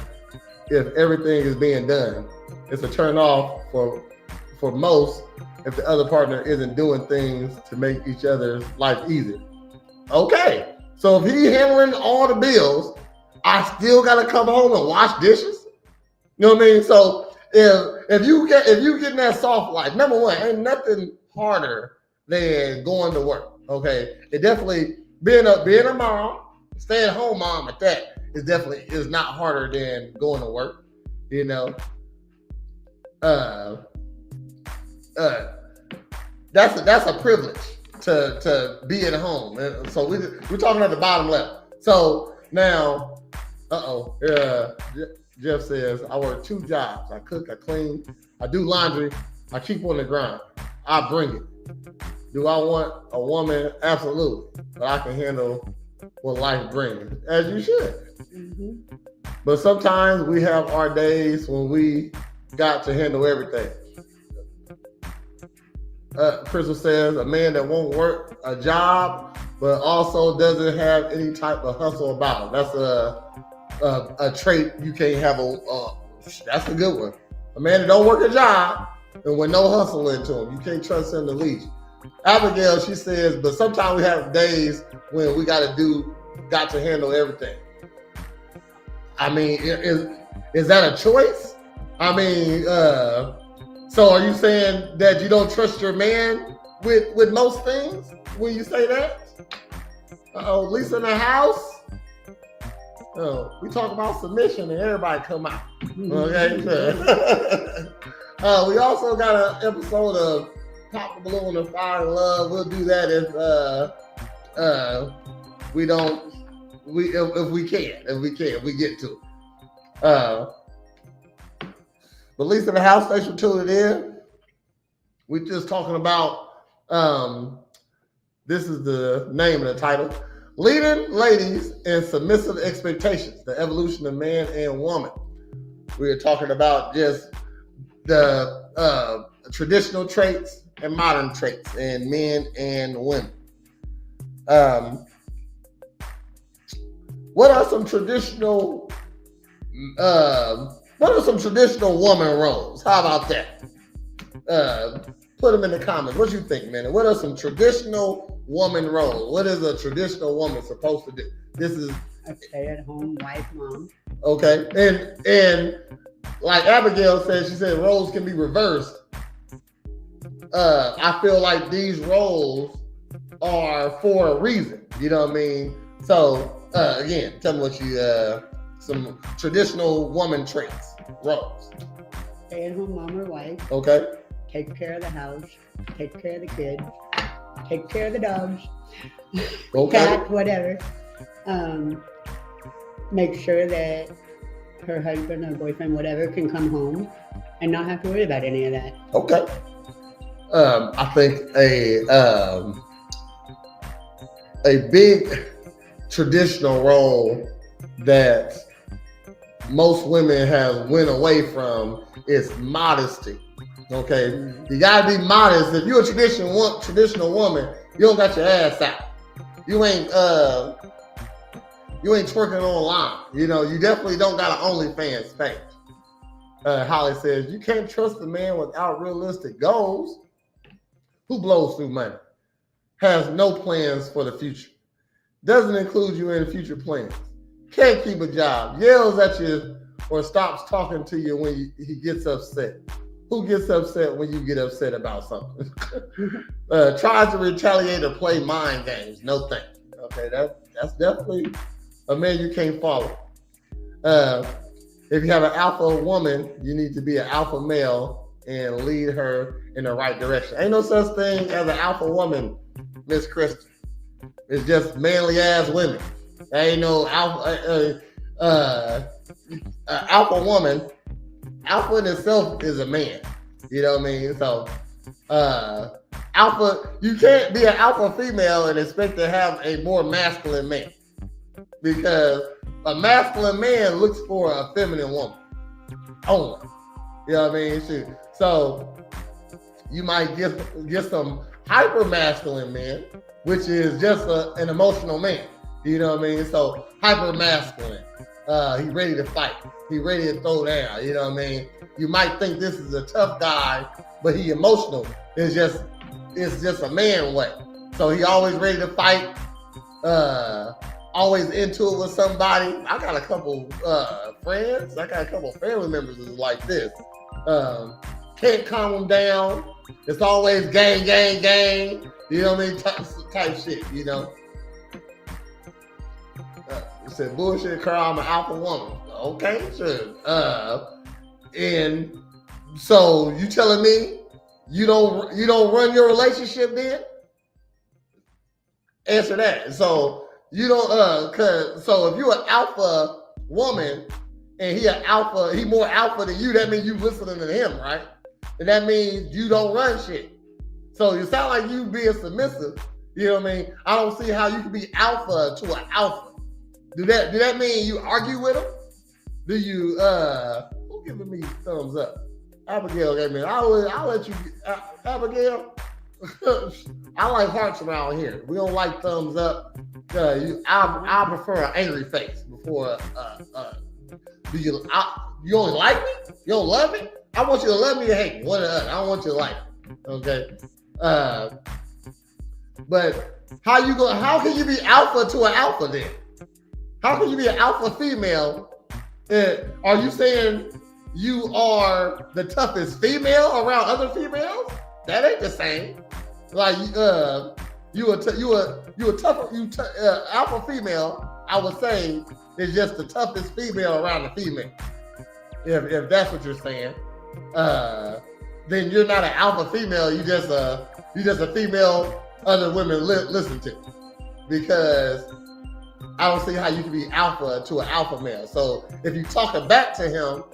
if everything is being done. It's a turn off for most if the other partner isn't doing things to make each other's life easier. Okay. So if he's handling all the bills, I still gotta come home and wash dishes. You know what I mean? So if you getting that soft life, number one, ain't nothing harder than going to work. Okay. It definitely being a mom, stay at home mom at that is not harder than going to work. You know. That's a privilege to be at home. And so we're talking at the bottom level. So now, Jeff says, I work 2 jobs. I cook, I clean, I do laundry, I keep on the grind. I bring it. Do I want a woman? Absolutely. But I can handle what life brings, as you should. Mm-hmm. But sometimes we have our days when we got to handle everything. Crystal says, a man that won't work a job, but also doesn't have any type of hustle about him. That's a trait you can't have. That's a good one. A man that don't work a job and with no hustle into him, you can't trust him to lead you. Abigail, she says, but sometimes we have days when we got to handle everything. I mean, is that a choice? I mean, so are you saying that you don't trust your man with most things when you say that? Lisa in the house. We talk about submission and everybody come out. Okay. We also got an episode of Pop the Balloon and Fire and Love. We'll do that if we get to it. But Lisa in the house, thanks for tuning in. We're just talking about, this is the name of the title, Leading Ladies and Submissive Expectations, the Evolution of Man and Woman. We're talking about just the traditional traits and modern traits in men and women. What are some traditional woman roles? How about that? Put them in the comments. What you think, man? What are some traditional woman roles? What is a traditional woman supposed to do? This is a stay-at-home wife, mom. Okay, and like Abigail said, she said roles can be reversed. I feel like these roles are for a reason. You know what I mean? So again, tell me what you some traditional woman traits, roles. Stay-at-home mom or wife. Okay. Take care of the house. Take care of the kids. Take care of the dogs. Okay. Cats, whatever. Make sure that her husband or boyfriend, whatever, can come home and not have to worry about any of that. Okay. I think a big traditional role that most women have went away from is modesty. Okay, you gotta be modest. If you're a traditional woman, you don't got your ass out. You ain't twerking online. You know, you definitely don't got an OnlyFans page. Holly says you can't trust a man without realistic goals. Who blows through money? Has no plans for the future. Doesn't include you in future plans. Can't keep a job. Yells at you or stops talking to you when he gets upset. Who gets upset when you get upset about something? Tries to retaliate or play mind games. No thank you. Okay, that's definitely a man you can't follow. If you have an alpha woman, you need to be an alpha male and lead her in the right direction. Ain't no such thing as an alpha woman, Miss Kristen. It's just manly ass women. There ain't no alpha alpha woman. Alpha in itself is a man. You know what I mean? So alpha, you can't be an alpha female and expect to have a more masculine man. Because a masculine man looks for a feminine woman only. You know what I mean? Shoot. So you might get some hyper masculine men, which is just an emotional man. You know what I mean? So hyper masculine. He's ready to fight. He's ready to throw down. You know what I mean? You might think this is a tough guy, but he emotional. It's just a man way. So he always ready to fight. Always into it with somebody. I got a couple friends. I got a couple family members that's like this. Can't calm them down. It's always gang. You know what I mean? Type shit, you know? It said, bullshit, Carl, I'm an alpha woman. Okay, sure. And so you telling me you don't run your relationship then? Answer that. So you don't so if you're an alpha woman and he more alpha than you, that means you listening to him, right? And that means you don't run shit. So you sound like you being submissive. You know what I mean? I don't see how you can be alpha to an alpha. Do that mean you argue with him? Do you who giving me thumbs up? Abigail gave me. I'll let you Abigail. I like hearts around here. We don't like thumbs up. I prefer an angry face before do you only like me? You don't love me? I want you to love me or hate me. One or the other. I don't want you to like me. Okay. But how can you be alpha to an alpha then? How can you be an alpha female? Are you saying you are the toughest female around other females? That ain't the same. Like alpha female, I would say, is just the toughest female around the female. If that's what you're saying, then you're not an alpha female. You just a female other women listen to. Because I don't see how you can be alpha to an alpha male. So if you talking back to him,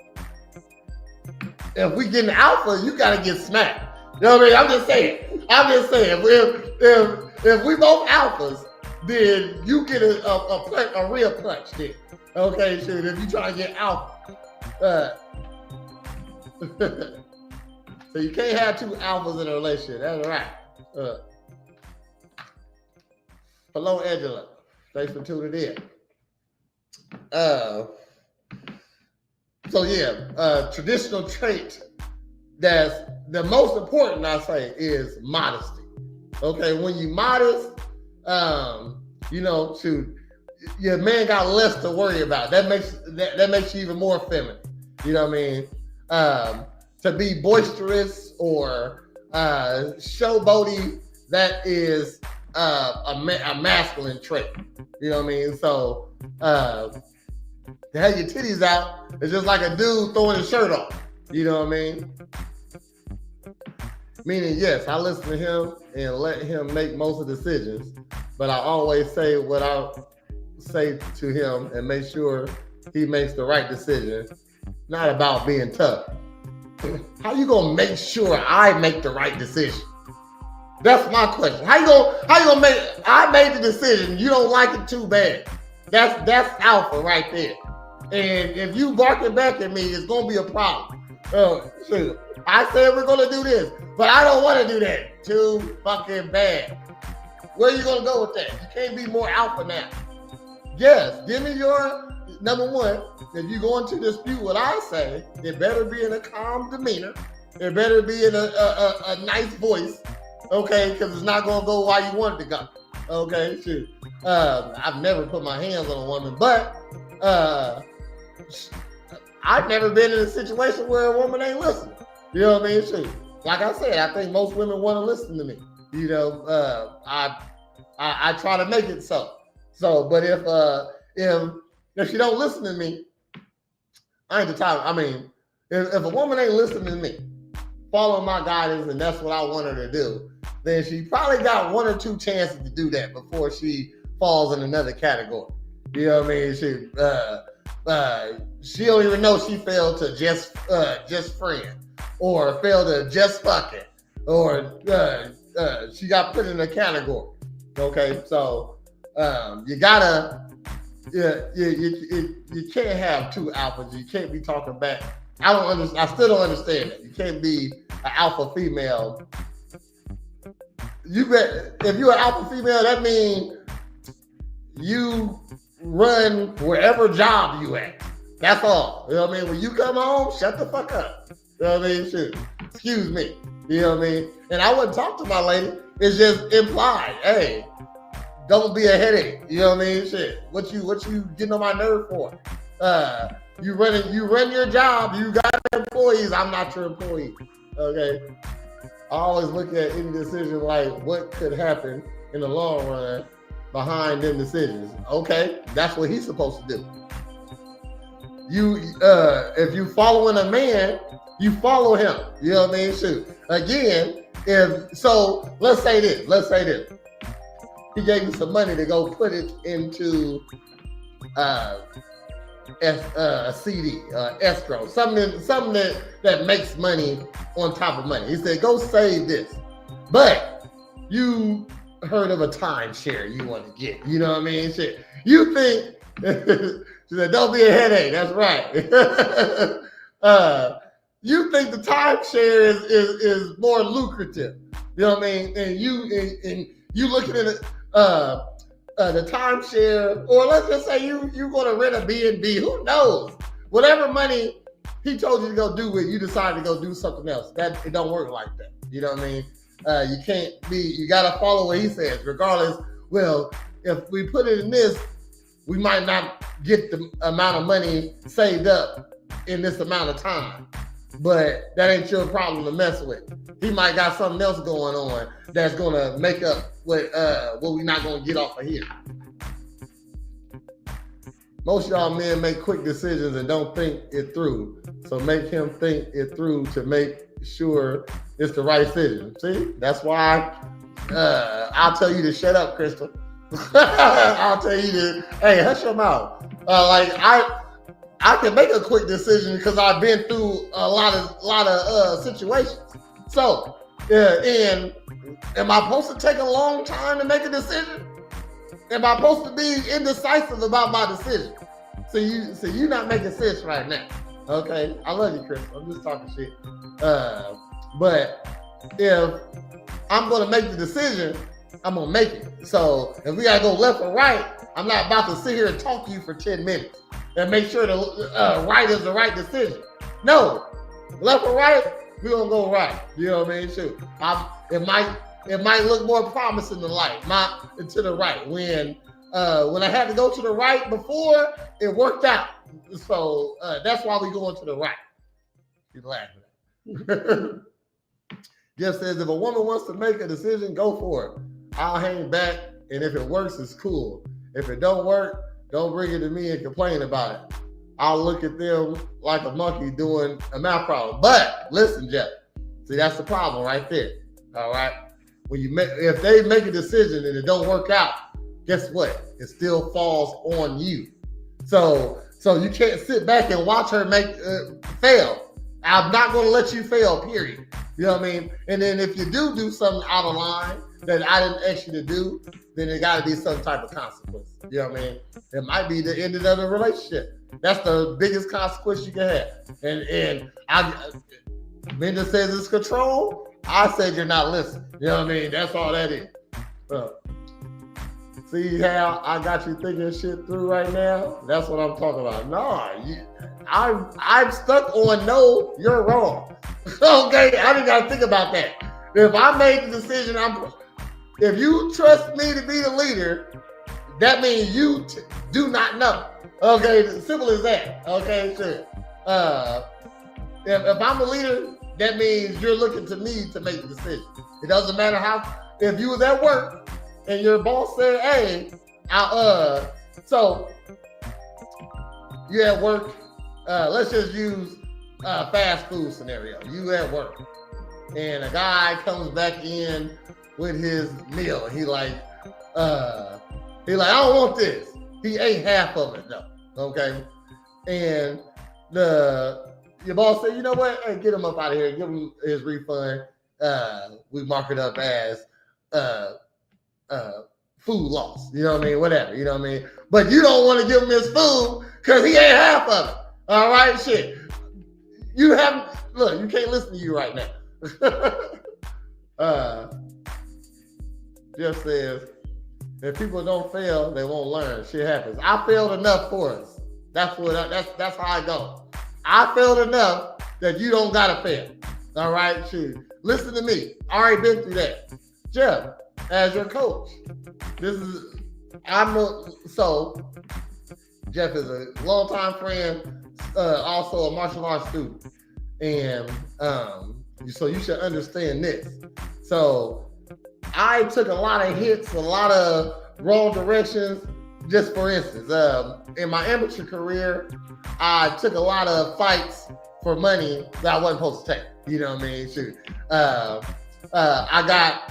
if we getting alpha, you gotta get smacked. You know what I mean? I'm just saying. If we both alphas, then you get a real punch then. Okay, shit. If you try to get alpha. So you can't have two alphas in a relationship. That's right. Hello, Angela. Thanks for tuning in. Traditional trait that's the most important, I say, is modesty. Okay, when you modest, your man got less to worry about. That makes you even more feminine. You know what I mean? To be boisterous or showboaty, that is a masculine trait. You know what I mean? So to have your titties out, it's just like a dude throwing his shirt off. You know what I mean? Meaning, yes, I listen to him and let him make most of the decisions, but I always say what I say to him and make sure he makes the right decision. Not about being tough. How you gonna make sure I make the right decision? That's my question. How you gonna make? I made the decision. You don't like it too bad. That's alpha right there. And if you barking back at me, it's gonna be a problem. Shoot. I said we're gonna do this, but I don't want to do that. Too fucking bad. Where you gonna go with that? You can't be more alpha now. Yes, give me your number one. If you're going to dispute what I say, it better be in a calm demeanor. It better be in a nice voice. Okay, because it's not gonna go while you want it to go. Okay, shoot. I've never put my hands on a woman, but I've never been in a situation where a woman ain't listening. You know what I mean? Shoot. Like I said, I think most women want to listen to me. You know, I try to make it so. So, but if she don't listen to me, I ain't the type. I mean, if a woman ain't listening to me, following my guidance, and that's what I want her to do, then she probably got one or two chances to do that before she falls in another category. You know what I mean? She don't even know she failed to just friend, or failed to just fucking, or she got put in a category. Okay, so you gotta, you can't have two alphas. You can't be talking back. I still don't understand that. You can't be an alpha female. If you're an alpha female, that means you run wherever job you at. That's all. You know what I mean? When you come home, shut the fuck up. You know what I mean? Shoot. Excuse me. You know what I mean? And I wouldn't talk to my lady. It's just implied. Hey, don't be a headache. You know what I mean? Shit. What you getting on my nerve for? You run your job. You got employees. I'm not your employee. Okay. I always look at any decision like what could happen in the long run behind them decisions. Okay, that's what he's supposed to do. If you following a man, you follow him. You know what I mean? Shoot. Again, let's say this. he gave me some money to go put it into a CD, escrow, something that makes money on top of money. He said, go save this. But you heard of a timeshare you want to get. You know what I mean? Shit. You think, she said, don't be a headache. That's right. You think the timeshare is more lucrative. You know what I mean? And you looking at it, the timeshare, or let's just say you're going to rent a B&B. Who knows? Whatever money he told you to go do with, you decide to go do something else. That it don't work like that. You know what I mean? You got to follow what he says, regardless. Well, if we put it in this, we might not get the amount of money saved up in this amount of time. But that ain't your problem to mess with. He might got something else going on that's going to make up what we're not going to get off of here. Most of y'all men make quick decisions and don't think it through. So make him think it through to make sure it's the right decision. See, that's why I'll tell you to shut up, Crystal. I'll tell you to, hey, hush your mouth. I can make a quick decision because I've been through a lot of situations. So, and am I supposed to take a long time to make a decision? Am I supposed to be indecisive about my decision? So you're not making sense right now. Okay, I love you, Chris. I'm just talking shit. But if I'm gonna make the decision, I'm gonna make it. So if we gotta go left or right, I'm not about to sit here and talk to you for 10 minutes and make sure the right is the right decision. No, left or right, we're gonna go right. You know what I mean? Shoot, it might look more promising to the right. When I had to go to the right before, it worked out. So that's why we going to the right. You're laughing. Jeff says, if a woman wants to make a decision, go for it. I'll hang back, and if it works, it's cool. If it don't work, don't bring it to me and complain about it. I'll look at them like a monkey doing a math problem. But listen, Jeff, see, that's the problem right there. All right. If they make a decision and it don't work out, guess what? It still falls on you. So you can't sit back and watch her fail. I'm not going to let you fail, period. You know what I mean? And then if you do something out of line that I didn't ask you to do, then it got to be some type of consequence. You know what I mean? It might be the end of the relationship. That's the biggest consequence you can have. And Minda says it's control. I said you're not listening. You know what I mean? That's all that is. See how I got you thinking shit through right now? That's what I'm talking about. I'm stuck on no, you're wrong. Okay, I didn't got to think about that. If I made the decision, if you trust me to be the leader, that means you do not know. Okay, simple as that. Okay, sure. If I'm the leader, that means you're looking to me to make the decision. It doesn't matter if you was at work and your boss said, hey, so you at work, let's just use a fast food scenario. You at work and a guy comes back in with his meal. He like, I don't want this. He ate half of it though. Okay. And your boss said, you know what? Hey, get him up out of here. Give him his refund. We mark it up as food loss. You know what I mean? Whatever. You know what I mean? But you don't want to give him his food because he ate half of it. All right? Shit. You can't listen to you right now. Jeff says, if people don't fail, they won't learn. Shit happens. I failed enough for us. That's how I go. I failed enough that you don't gotta fail. All right, shoot. Listen to me. I already been through that. Jeff, as your coach, Jeff is a longtime friend, also a martial arts student, and so you should understand this. So I took a lot of hits, a lot of wrong directions. Just for instance, in my amateur career, I took a lot of fights for money that I wasn't supposed to take. You know what I mean? Shoot. I got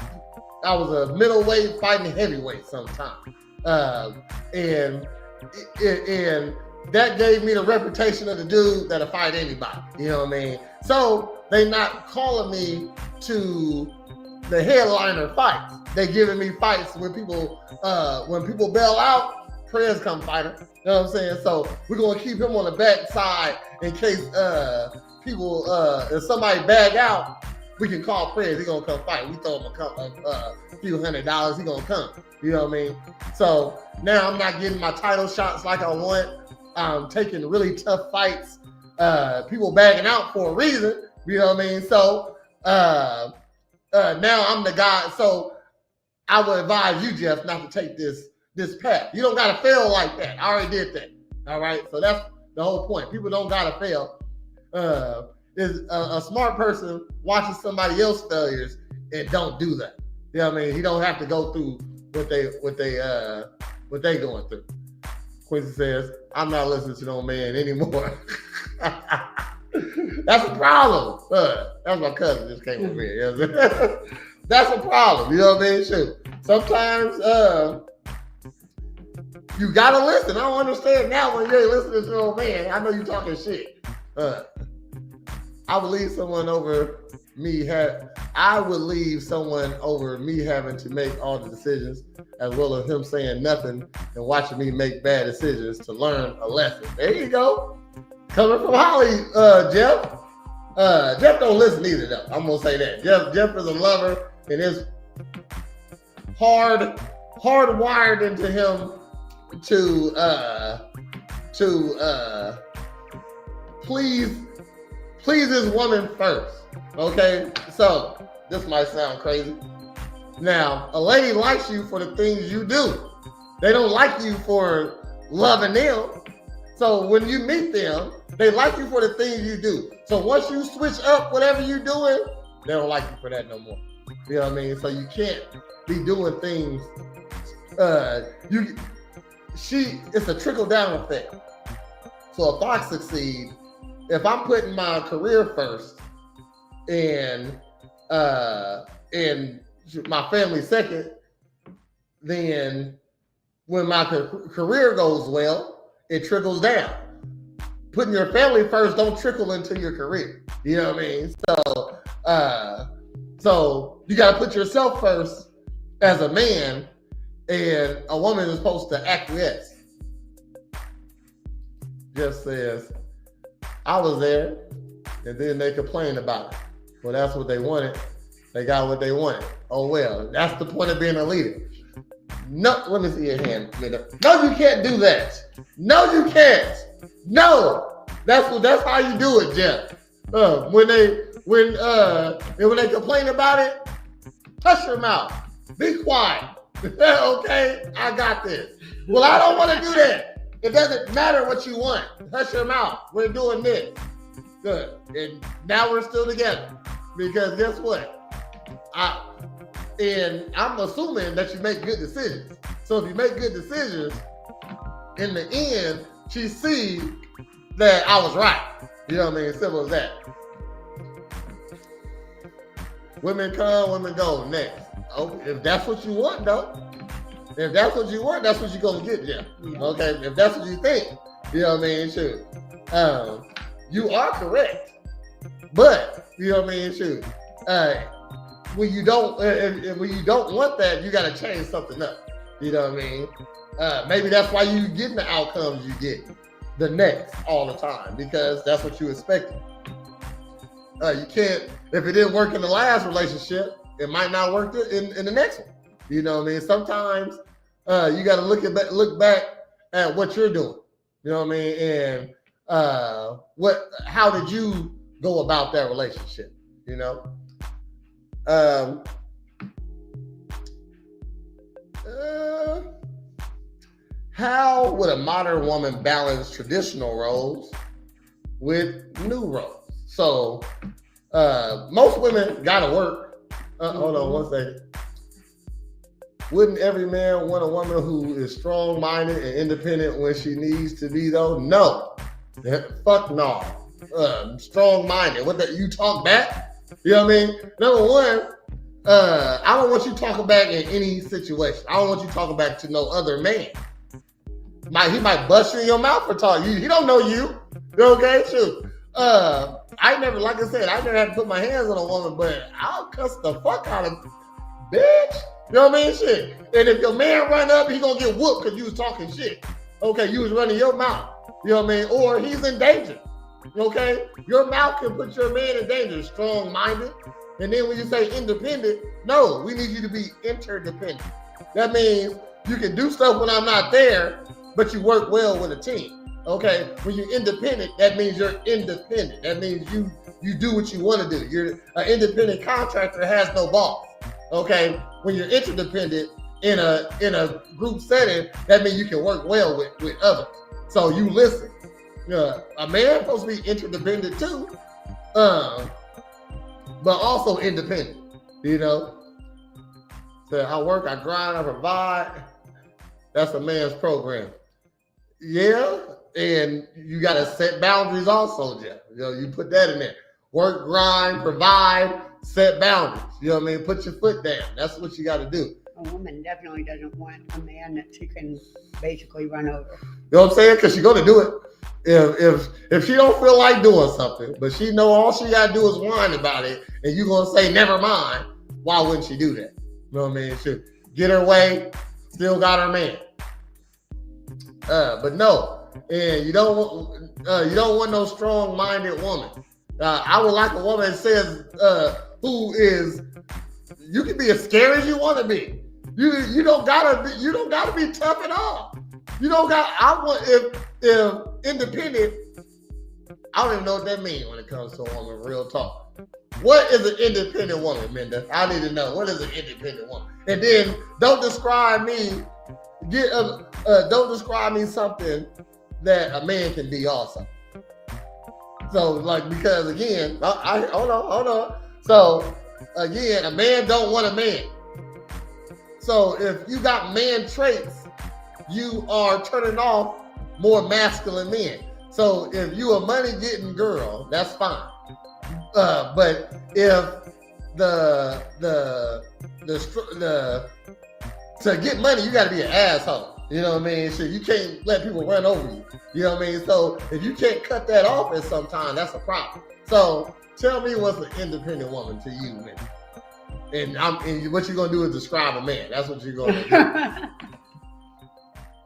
I was a middleweight fighting heavyweight sometime. And that gave me the reputation of the dude that'll fight anybody. You know what I mean? So they not calling me to the headliner fights. They giving me fights when people bail out, Prez come fight him. You know what I'm saying? So we're gonna keep him on the back side in case if somebody bag out, we can call Prez. He gonna come fight. We throw him a few $100. He gonna come. You know what I mean? So now I'm not getting my title shots like I want. I'm taking really tough fights. People bagging out for a reason. You know what I mean? So now I'm the guy. So I would advise you, Jeff, not to take this path. You don't gotta fail like that. I already did that. All right. So that's the whole point. People don't gotta fail. Is a smart person watches somebody else's failures and don't do that. You know what I mean? He don't have to go through what they going through. Quincy says, I'm not listening to no man anymore. That's a problem. That's my cousin just came over here. You know what I'm saying? That's a problem. You know what I mean? Shoot. Sometimes you gotta listen. I don't understand now when you ain't listening to no man. I know you talking shit. I would leave someone over me having to make all the decisions, as well as him saying nothing and watching me make bad decisions to learn a lesson. There you go. Coming from Holly, Jeff. Jeff don't listen either, though. I'm gonna say that. Jeff is a lover, and it's hardwired into him to please his woman first. Okay, so this might sound crazy. Now, a lady likes you for the things you do. They don't like you for loving them. So when you meet them, they like you for the things you do. So once you switch up whatever you're doing, they don't like you for that no more. You know what I mean? So you can't be doing things. It's a trickle down effect. So if I succeed, if I'm putting my career first and my family second, then when my career goes well, it trickles down. Putting your family first don't trickle into your career. You know what I mean? So you got to put yourself first as a man, and a woman is supposed to acquiesce. Just says, I was there, and then they complained about it. Well, that's what they wanted. They got what they wanted. Oh, well, that's the point of being a leader. No, let me see your hand. No, you can't do that. No, you can't. No, that's how you do it, Jeff. When they complain about it, hush your mouth. Be quiet. Okay, I got this. Well, I don't want to do that. It doesn't matter what you want. Hush your mouth. We're doing this. Good. And now we're still together. Because guess what? I'm assuming that you make good decisions. So if you make good decisions, in the end, she sees that I was right. You know what I mean? Simple as that. Women come, women go. Next. Oh, if that's what you want, though. If that's what you want, that's what you're going to get, Jeff. Okay? If that's what you think. You know what I mean? Sure. You are correct. But, you know what I mean? Sure. When you don't want that, you got to change something up. You know what I mean? Maybe that's why you getting the outcomes you get the next all the time, because that's what you expected. You can't, if it didn't work in the last relationship, it might not work in the next one. You know what I mean? Sometimes you got to look back at what you're doing. You know what I mean? And how did you go about that relationship? You know? How would a modern woman balance traditional roles with new roles? So most women gotta work. Hold on one second. Wouldn't every man want a woman who is strong-minded and independent when she needs to be, though? No. Fuck no. Strong-minded. What that? You talk back? You know what I mean? Number one, I don't want you talking back in any situation. I don't want you talking back to no other man. He might bust you in your mouth for talking. He don't know you. Okay, shoot. I never had to put my hands on a woman, but I'll cuss the fuck out of bitch. You know what I mean? Shit. And if your man run up, he gonna get whooped because you was talking shit. Okay, you was running your mouth. You know what I mean? Or he's in danger. Okay? Your mouth can put your man in danger. Strong-minded. And then when you say independent, no, we need you to be interdependent. That means you can do stuff when I'm not there, but you work well with a team. Okay, when you're independent, that means you're independent. That means you do what you want to do. You're an independent contractor has no boss. Okay, when you're interdependent in a group setting, that means you can work well with others. So you listen. A man supposed to be interdependent too, but also independent. You know, so I work, I grind, I provide. That's a man's program. Yeah. And you got to set boundaries also, Jeff. You know, you put that in there. Work, grind, provide, set boundaries. You know what I mean? Put your foot down. That's what you got to do. A woman definitely doesn't want a man that she can basically run over. You know what I'm saying? Because she's going to do it. If she don't feel like doing something, but she know all she got to do is whine about it, and you're going to say, never mind, why wouldn't she do that? You know what I mean? She get her way, still got her man. But no. And you don't want no strong-minded woman. I would like a woman that says you can be as scary as you want to be. You don't gotta be tough at all. You don't got. If independent. I don't even know what that means when it comes to a woman. Real talk. What is an independent woman, Minda? I need to know what is an independent woman. And then don't describe me. Don't describe me something that a man can be also. So, like, because again, hold on. So, again, a man don't want a man. So, if you got man traits, you are turning off more masculine men. So, if you a money-getting girl, that's fine. But if to get money, you got to be an asshole. You know what I mean? So you can't let people run over you. You know what I mean? So if you can't cut that off at some time, that's a problem. So tell me what's an independent woman to you, man. And what you're gonna do is describe a man. That's what you're gonna do.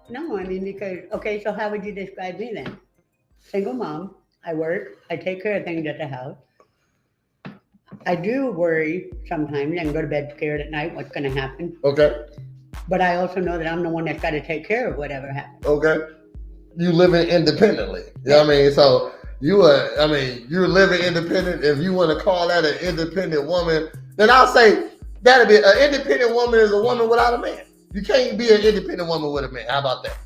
No, I mean, because so how would you describe me then? Single mom. I work. I take care of things at the house. I do worry sometimes and go to bed scared at night. What's gonna happen? Okay. But I also know that I'm the one that's got to take care of whatever happens. Okay. You living independently. You know what I mean? So you're living independent. If you want to call that an independent woman, then I'll say that'd be an independent woman is a woman without a man. You can't be an independent woman with a man. How about that?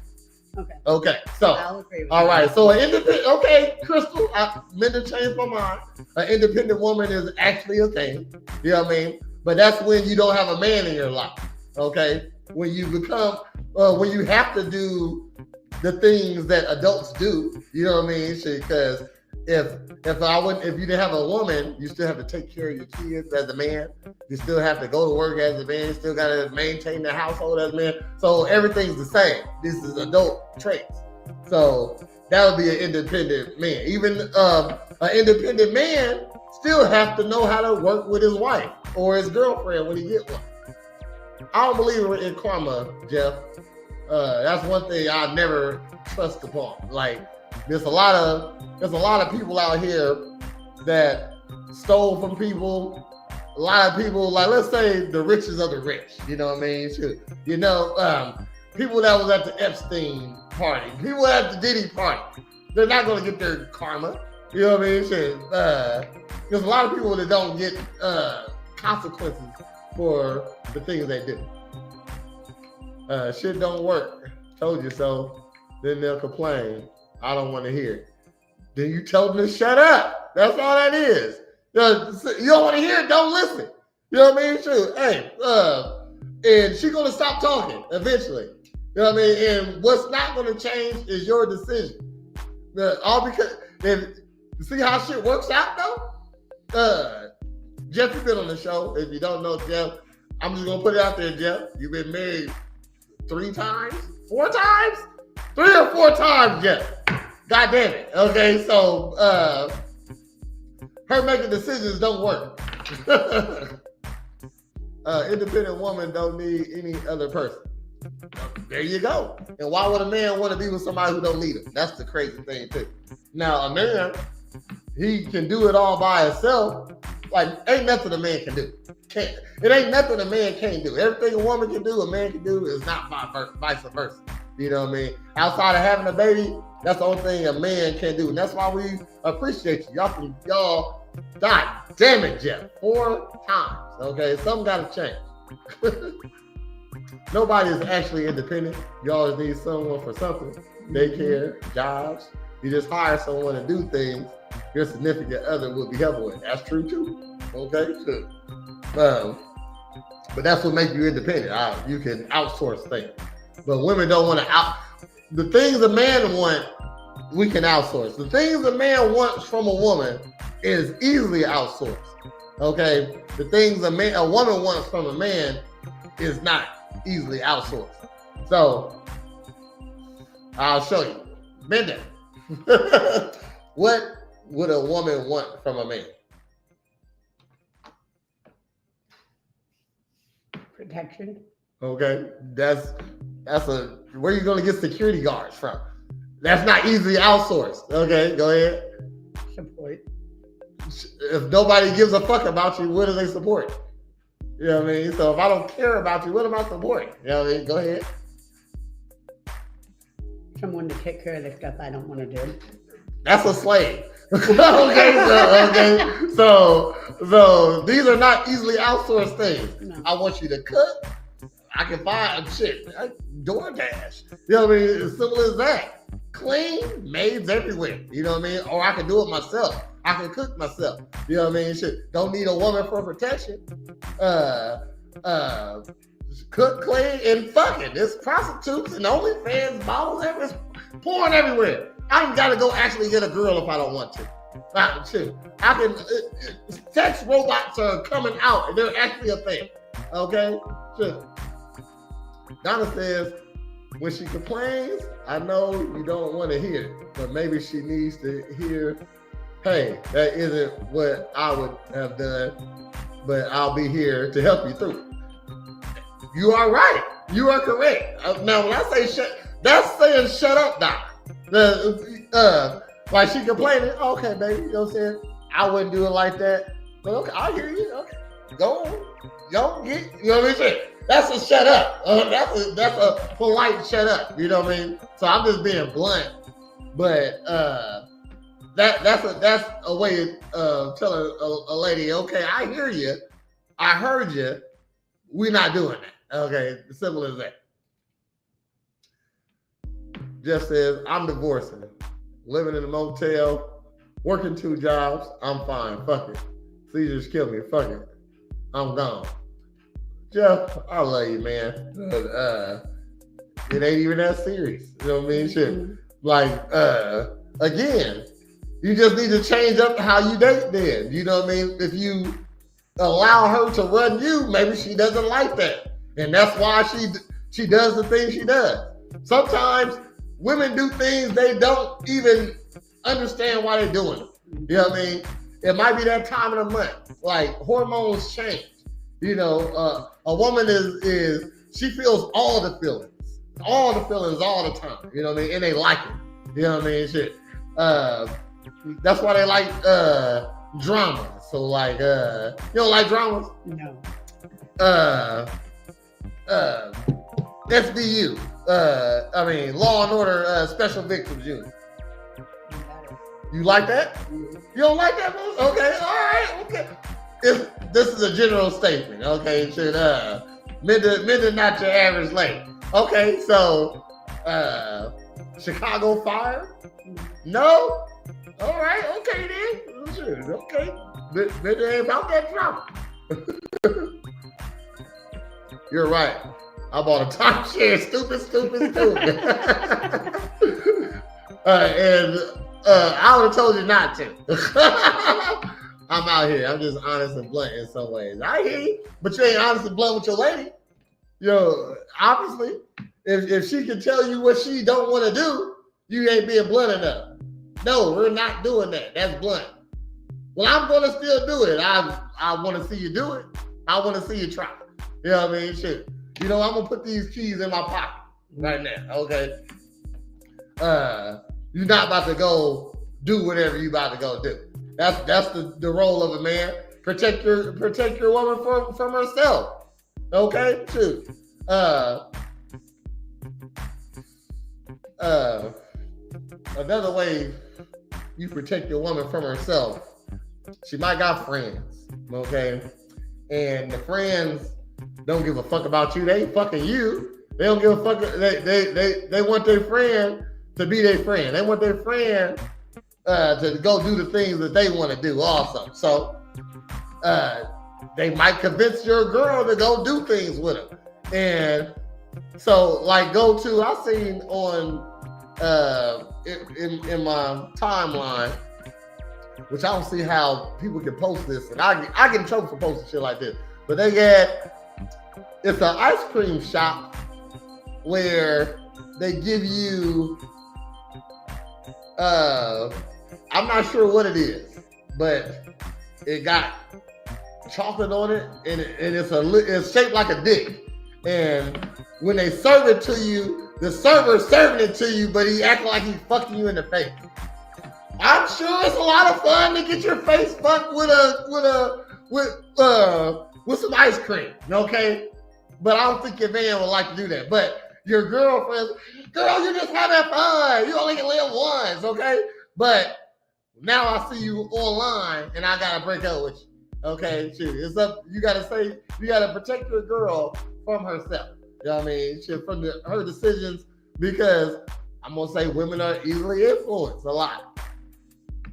Okay. So, I'll agree with all right. That. So an independent, Crystal, Minda changed my mind. An independent woman is actually a thing. You know what I mean? But that's when you don't have a man in your life. Okay. When you become, when you have to do the things that adults do, you know what I mean? Because if you didn't have a woman, you still have to take care of your kids as a man. You still have to go to work as a man. You still got to maintain the household as a man. So everything's the same. This is adult traits. So that would be an independent man. Even an independent man still have to know how to work with his wife or his girlfriend when he get one. I don't believe in karma, Jeff. That's one thing I never trust upon. Like, there's a lot of people out here that stole from people. A lot of people, like, let's say the richest of the rich. You know what I mean? You know, people that was at the Epstein party, people at the Diddy party, they're not going to get their karma. You know what I mean? There's a lot of people that don't get consequences for the things they do. Shit don't work. Told you so. Then they'll complain. I don't want to hear it. Then you tell them to shut up. That's all that is. You don't want to hear it, don't listen. You know what I mean? Sure. Hey, and she's gonna stop talking eventually. You know what I mean? And what's not gonna change is your decision. All because see how shit works out though? Jeff, you've been on the show. If you don't know Jeff, I'm just gonna put it out there, Jeff. You've been married 3 times, 4 times, 3 or 4 times, Jeff. God damn it. Okay, so her making decisions don't work. Independent woman don't need any other person. There you go. And why would a man want to be with somebody who don't need him? That's the crazy thing too. Now a man, he can do it all by himself. Like ain't nothing a man can do. It ain't nothing a man can't do. Everything a woman can do, a man can do is not vice versa. You know what I mean? Outside of having a baby, that's the only thing a man can do. And that's why we appreciate you. Y'all, God damn it, Jeff. 4 times. Okay, something gotta change. Nobody is actually independent. You always need someone for something. Daycare, jobs. You just hire someone to do things your significant other would be helping with. That's true too. Okay, sure. But that's what makes you independent. You can outsource things. But women don't want to the things a man wants, we can outsource. The things a man wants from a woman is easily outsourced. Okay? The things a woman wants from a man is not easily outsourced. So I'll show you. Bender. What would a woman want from a man? Protection. Okay, that's where you gonna get security guards from? That's not easily outsourced. Okay, go ahead. Support. If nobody gives a fuck about you, what do they support? You know what I mean? So if I don't care about you, what am I supporting? You know what I mean? Go ahead. Someone to take care of the stuff I don't want to do. That's a slave. So these are not easily outsourced things. No. I want you to cook. I can find DoorDash. You know what I mean? As simple as that. Clean, maids everywhere. You know what I mean? Or I can do it myself. I can cook myself. You know what I mean? Shit. Don't need a woman for protection. Cook, clean, and fucking. There's prostitutes and OnlyFans models everywhere. Porn everywhere. I ain't gotta go actually get a girl if I don't want to. I can. Sex robots are coming out, and they're actually a thing. Okay. Sure. Donna says, when she complains, I know you don't want to hear it, but maybe she needs to hear, hey, that isn't what I would have done, but I'll be here to help you through it. You are right. You are correct. Now, when I say shut, that's saying shut up, Doc. Like she complaining, okay, baby, you know what I'm saying? I wouldn't do it like that. But okay, I hear you. Okay. Go on. Y'all get, you know what I'm saying? That's a shut up. That's a polite shut up. You know what I mean? So I'm just being blunt. But that's a way of telling a lady, okay, I hear you. I heard you. We're not doing that. Okay, simple as that. Jeff says, I'm divorcing. Living in a motel, working 2 jobs, I'm fine. Fuck it. Seizures kill me. Fuck it. I'm gone. Jeff, I love you, man. It ain't even that serious. You know what I mean? Shit. Like, again, you just need to change up how you date then. You know what I mean? If you allow her to run you, maybe she doesn't like that. And that's why she does the things she does. Sometimes women do things they don't even understand why they're doing it. You know what I mean? It might be that time of the month. Like, hormones change. You know, a woman is she feels all the feelings all the time. You know what I mean? And they like it. You know what I mean? Shit. That's why they like drama. So like, you don't like dramas? No. SVU. I mean, Law and Order Special Victims Unit. You like that? You don't like that movie? Okay, all right, okay. This is a general statement, okay? Should men not your average lady. Okay, so Chicago Fire? No? All right, okay then. Sure, okay. But it ain't about that drama. You're right. I bought a timeshare. Stupid. And I would have told you not to. I'm out here. I'm just honest and blunt in some ways. I hear you, but you ain't honest and blunt with your lady. Obviously, if she can tell you what she don't want to do, you ain't being blunt enough. No, we're not doing that. That's blunt. Well, I'm going to still do it. I want to see you do it. I want to see you try. You know what I mean? Shit. I'm going to put these keys in my pocket right now. Okay. You're not about to go do whatever you about to go do. That's the role of a man. Protect your woman from herself. Okay? Shoot. Another way you protect your woman from herself, she might got friends, okay? And the friends don't give a fuck about you. They ain't fucking you. They don't give a fuck. They want their friend to be their friend. They want their friend to go do the things that they want to do also. So they might convince your girl to go do things with them. And so like I seen on in my timeline, which I don't see how people can post this, and I get in trouble for posting shit like this. But it's an ice cream shop where they give you, I'm not sure what it is, but it got chocolate on it, and it's shaped like a dick. And when they serve it to you, the server's serving it to you, but he acting like he's fucking you in the face. I'm sure it's a lot of fun to get your face fucked with some ice cream, okay? But I don't think your man would like to do that. But your girlfriend, girl, you just having fun. You only can live once, okay? But now I see you online and I gotta break up with you. Okay, shit. It's up. You gotta protect your girl from herself. You know what I mean? Shit, from her decisions, because I'm gonna say women are easily influenced a lot.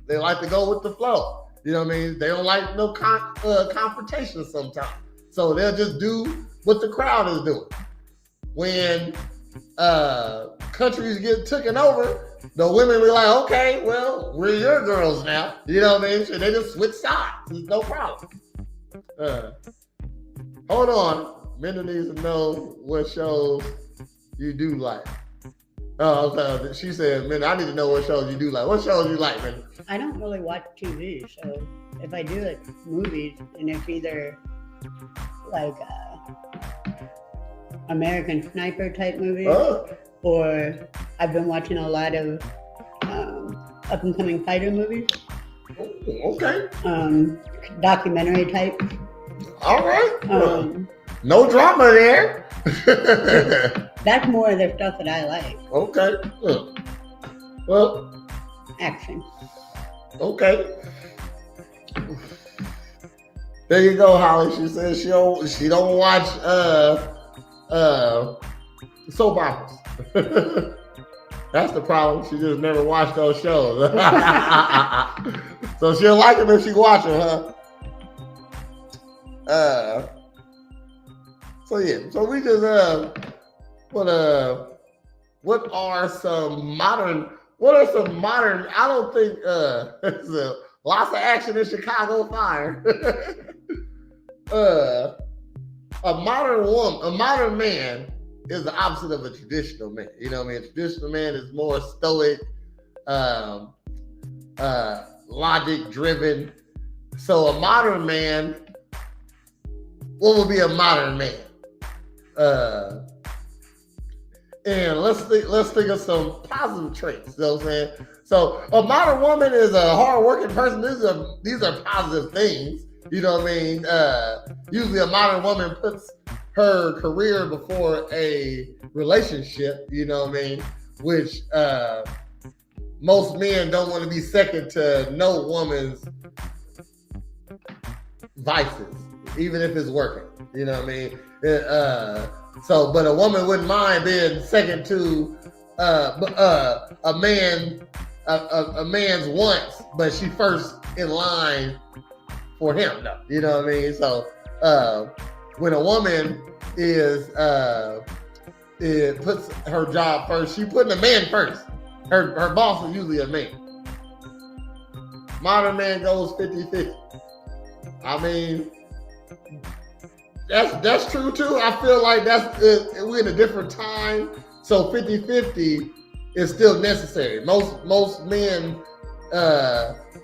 They like to go with the flow. You know what I mean? They don't like no confrontation sometimes. So they'll just do what the crowd is doing. When countries get taken over, the women be like, okay, well, we're your girls now. You know what I mean? So they just switch sides. There's no problem. Hold on. Men need to know what shows you do like. Oh, okay. She said, man, I need to know what shows you do like. What shows you like, man? I don't really watch TV, so if I do like movies, and it's either like American Sniper type movies, or I've been watching a lot of up and coming fighter movies. Oh, okay. Documentary type. All right. No drama there. That's more of the stuff that I like. Okay. Well. Action. Okay. There you go, Holly. She says she don't watch soap operas. That's the problem. She just never watched those shows. So she'll like them if she watch them, huh? So yeah. So we just what are some modern? I don't think there's lots of action in Chicago Fire. A modern man is the opposite of a traditional man. You know what I mean? A traditional man is more stoic, logic driven. So a modern man, what would be a modern man? And let's think of some positive traits. You know what I'm saying? So a modern woman is a hardworking person. These are positive things. You know what I mean? Usually a modern woman puts her career before a relationship, you know what I mean? Which most men don't want to be second to no woman's vices, even if it's working. You know what I mean? But a woman wouldn't mind being second to a man's wants, but she first in line for him, though. You know what I mean? So when a woman it puts her job first, she putting a man first. Her boss is usually a man. modern man goes 50-50. I mean, that's true too. I feel like we're in a different time, so 50-50 is still necessary. Most men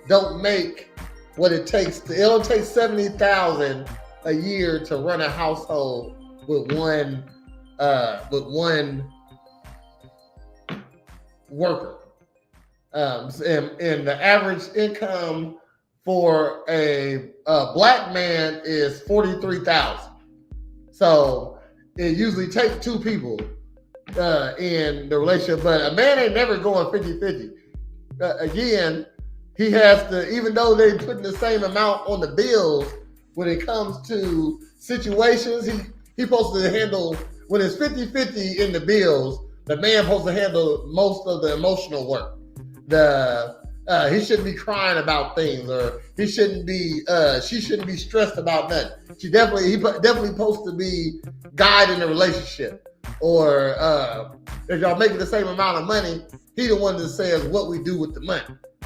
don't make what it takes. It'll take $70,000 a year to run a household with one worker. And the average income for a black man is $43,000. So it usually takes two people in the relationship, but a man ain't never going 50-50. Again, he has to, even though they putting the same amount on the bills, when it comes to situations, he's supposed to handle, when it's 50-50 in the bills, the man supposed to handle most of the emotional work. He shouldn't be crying about things, or she shouldn't be stressed about nothing. He definitely supposed to be guiding the relationship. Or if y'all making the same amount of money, he the one that says what we do with the money,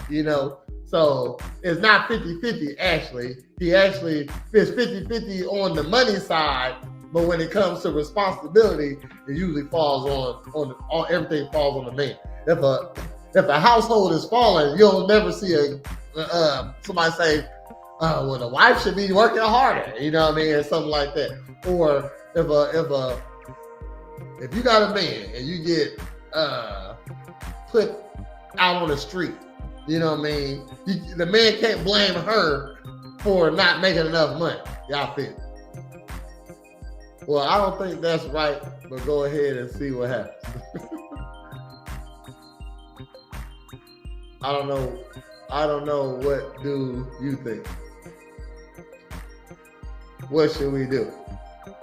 you know? So it's not 50-50 actually. He actually is 50-50 on the money side, but when it comes to responsibility, it usually falls on everything falls on the man. If a household is falling, you'll never see somebody say, well, the wife should be working harder, you know what I mean, or something like that. Or if you got a man and you get put out on the street, you know what I mean, the man can't blame her for not making enough money. Y'all feel? Well, I don't think that's right, but go ahead and see what happens. I don't know. What do you think? What should we do?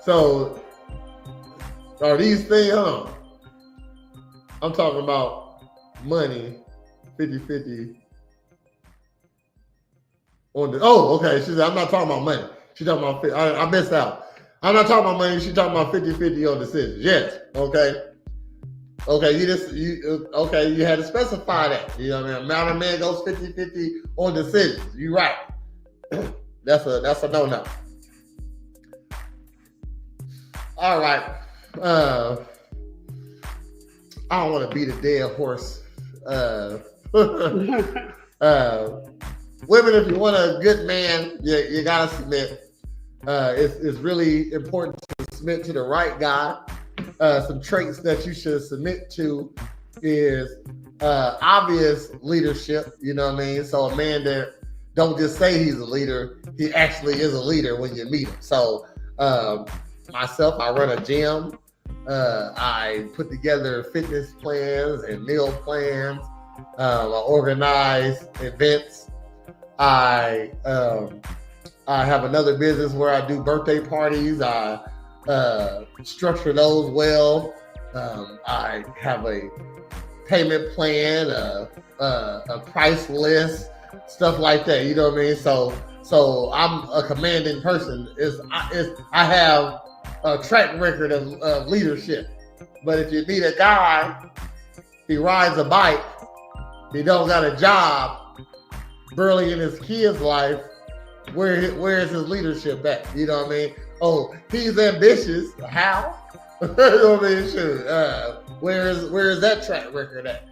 So, are these things, I'm talking about money, 50-50 on the, okay, she said, I'm not talking about money. She's talking about, I missed out. I'm not talking about money, she's talking about 50-50 on decisions. Yes, okay. Okay, you had to specify that. You know what I mean? Amount of man goes 50-50 on decisions. You're right. That's a no-no. All right. I don't want to beat a dead horse. Women, if you want a good man, you gotta submit. It's really important to submit to the right guy. Some traits that you should submit to is obvious leadership. You know what I mean? So a man that don't just say he's a leader, he actually is a leader when you meet him. So myself, I run a gym. I put together fitness plans and meal plans. I organize events. I have another business where I do birthday parties. I structure those well. I have a payment plan, a price list, stuff like that. You know what I mean? So I'm a commanding person. I have a track record of leadership. But if you meet a guy, he rides a bike, he don't got a job, barely in his kid's life, where is his leadership at? You know what I mean? Oh, he's ambitious. How? You know what I mean? Sure. Where is that track record at?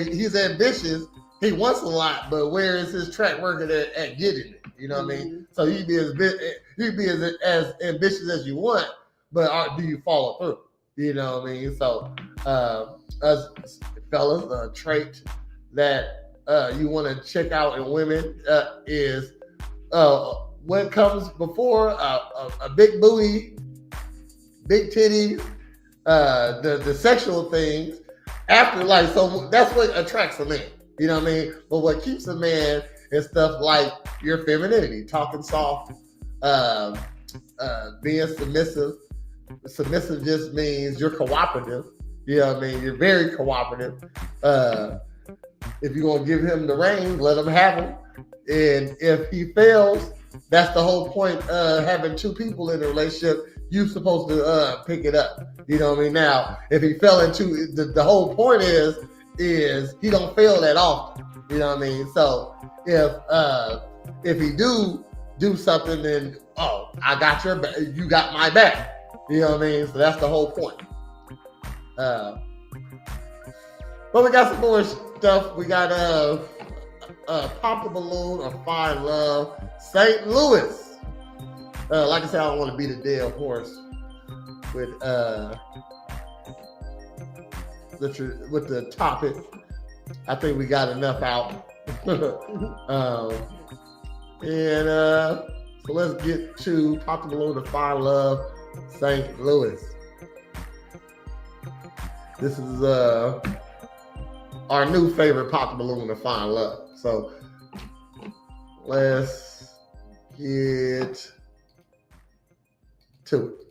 He's ambitious. He wants a lot, but where is his track record at getting it? You know what I mean? So you be as ambitious as you want, but do you follow through? You know what I mean? So, us fellas, a trait that you want to check out in women is what comes before a big booty, big titties, the sexual things. After, like, so that's what attracts a man. You know what I mean? But what keeps a man is stuff like your femininity, talking soft, being submissive. Submissive just means you're cooperative. You know what I mean? You're very cooperative. If you're going to give him the reins, let him have him. And if he fails, that's the whole point of having two people in a relationship. You're supposed to pick it up. You know what I mean? Now, if he fell into, the whole point is he don't fail that often. You know what I mean? So if he do something, then I got your back, you got my back. You know what I mean? So that's the whole point. But we got some more stuff. We got Pop the Balloon or Find Love, St. Louis. Like I said, I don't want to beat a dead horse with the topic. I think we got enough out. So let's get to Pop the Balloon to Find Love, St. Louis. This is our new favorite Pop the Balloon to Find Love. So let's get to it.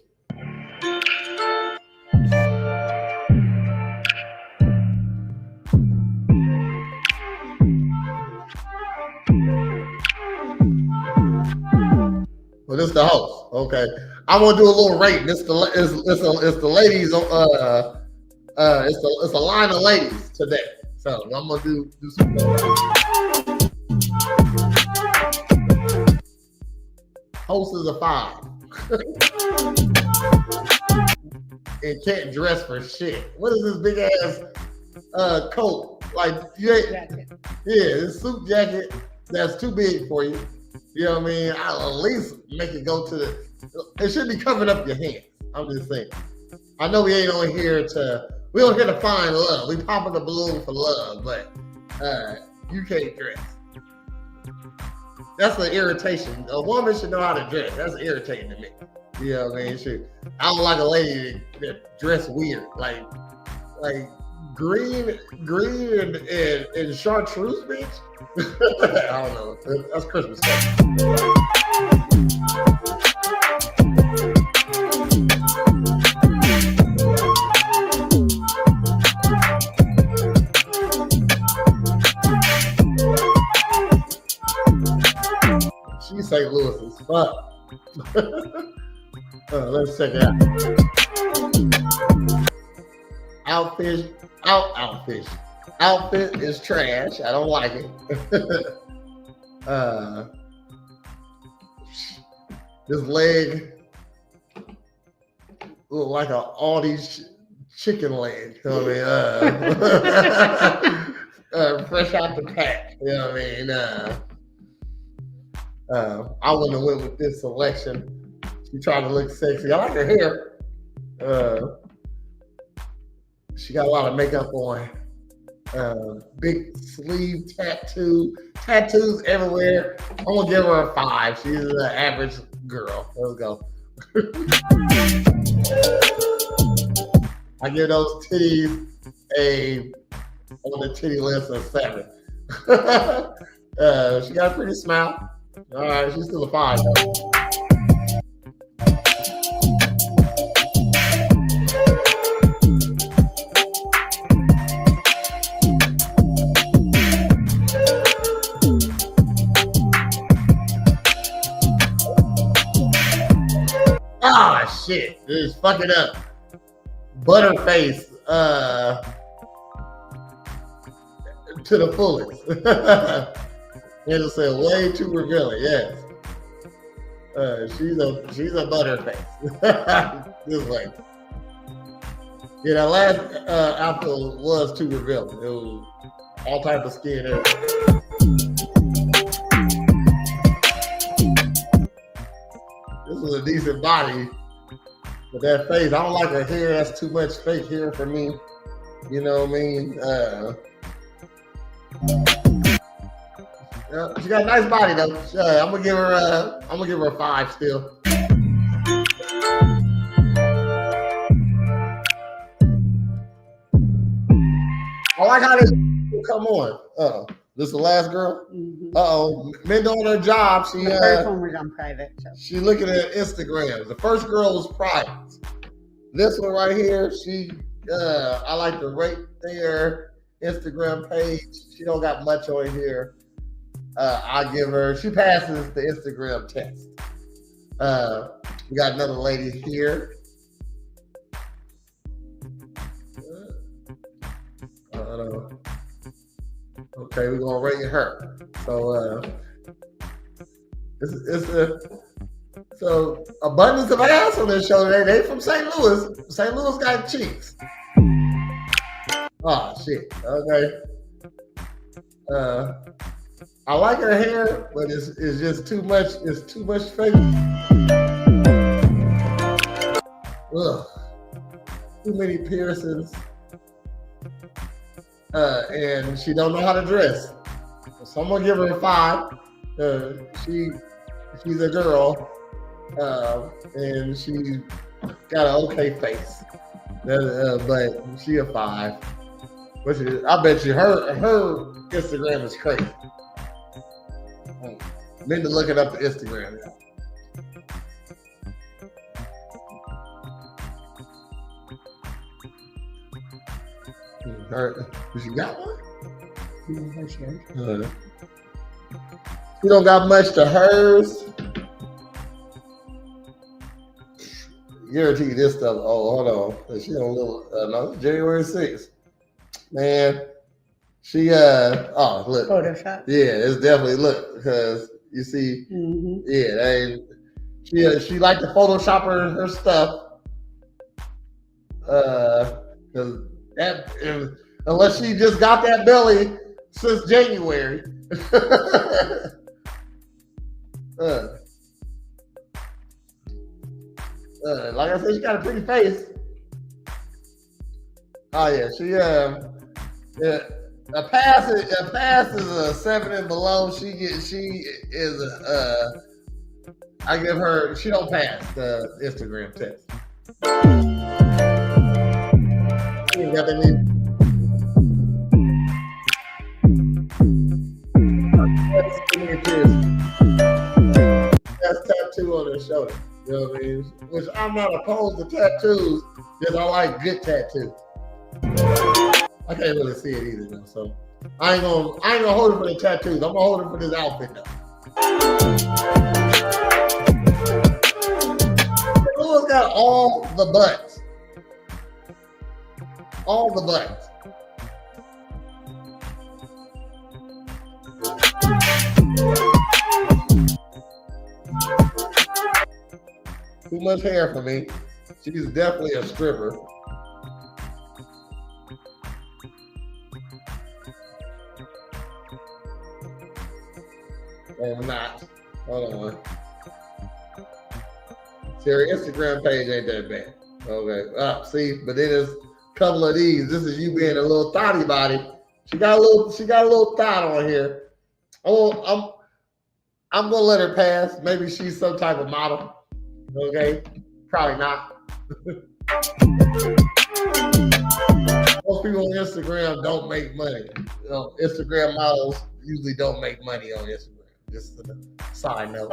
Well, this is the host. Okay, I'm gonna do a little rating. It's the ladies. It's a line of ladies today. So I'm gonna do some. Host is a 5. And can't dress for shit. What is this big ass coat? Like you ain't. Yeah, this suit jacket that's too big for you. You know what I mean? I'll at least make it go to the. It should be covering up your hands. I'm just saying. I know we ain't on here to. We don't here to find love. We popping the balloon for love, but you can't dress. That's an irritation. A woman should know how to dress. That's irritating to me. You know what I mean? I don't like a lady that dress weird, like green and chartreuse, bitch. I don't know. That's Christmas stuff. She's St. Louis as fuck. Let's check it out. Outfit is trash. I don't like it. This leg look like an Aldi chicken leg. You know what I mean? Fresh out the pack. You know what I mean? I wouldn't have went with this selection. She tried to look sexy. I like her hair. She got a lot of makeup on. Big sleeve tattoos everywhere. I'm gonna give her a 5. She's an average girl. Let's go. I give those titties on the titty list a 7. She got a pretty smile. All right, she's still a 5. Ah, shit. This is fucking up. Butterface to the fullest. It'll say way too revealing, yes. She's a butterface. This way. Yeah, that last outfit was too revealing. It was all type of skin there. This was a decent body, but that face, I don't like her hair. That's too much fake hair for me. You know what I mean? She got a nice body though. I'm gonna give her a 5 still. I like how this come on. This is the last girl. Mm-hmm. Men doing her job. The first one was on private. So. She looking at Instagram. The first girl was private. This one right here, I like the right there Instagram page. She don't got much on here. I give her. She passes the Instagram test. We got another lady here. Okay, we're gonna rate her. So so abundance of ass on this show today. They from St. Louis. St. Louis got cheeks. Oh shit. Okay. I like her hair, but it's just too much. It's too much face. Ugh. Too many piercings. And she don't know how to dress. So I'm gonna give her a 5. She's a girl, and she got an okay face. But she a 5. I bet you her Instagram is crazy. Need to look it up the Instagram. She got one? She don't got much to hers. Guarantee this stuff. Oh, hold on. She on little. No, January 6th. Man, she oh look. Photoshop. Yeah, it's definitely look because you see. Mm-hmm. Yeah, she like to Photoshop her stuff. Because that unless she just got that belly since January. Like I said, she got a pretty face. Oh yeah, she a pass is a 7 and below. She is I give her, she don't pass the Instagram test. She ain't got that need. That's tattoo on her shoulder. You know what I mean? Which I'm not opposed to tattoos, because I like good tattoos. I can't really see it either though, so I ain't gonna hold her for the tattoos. I'm gonna hold her for this outfit though. Louis got all the butts. All the butts. Too much hair for me. She's definitely a stripper. Or not. Hold on. See, her Instagram page ain't that bad. Okay. See, but then there's a couple of these. This is you being a little thotty body. She got a little thought on here. Oh, I'm gonna let her pass. Maybe she's some type of model. Okay, probably not. Most people on Instagram don't make money. You know, Instagram models usually don't make money on Instagram. Just a side note.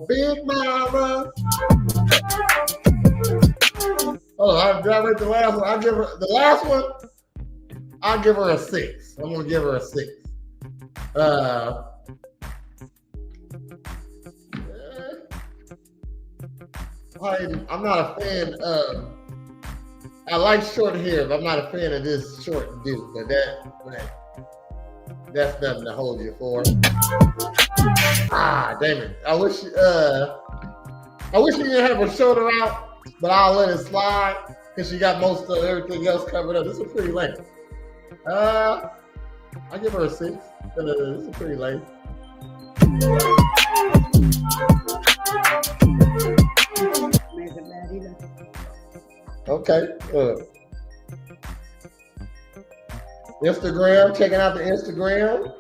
Big mama. Oh, I rate the last one. I'll give her a 6. I'm gonna give her a 6. I'm not a fan of. I like short hair, but I'm not a fan of this short dude. But that's nothing to hold you for. Ah, damn it! I wish she didn't have her shoulder out, but I'll let it slide because she got most of everything else covered up. This is pretty lame. I give her a 6. This is pretty lame. Okay. Instagram, checking out the Instagram.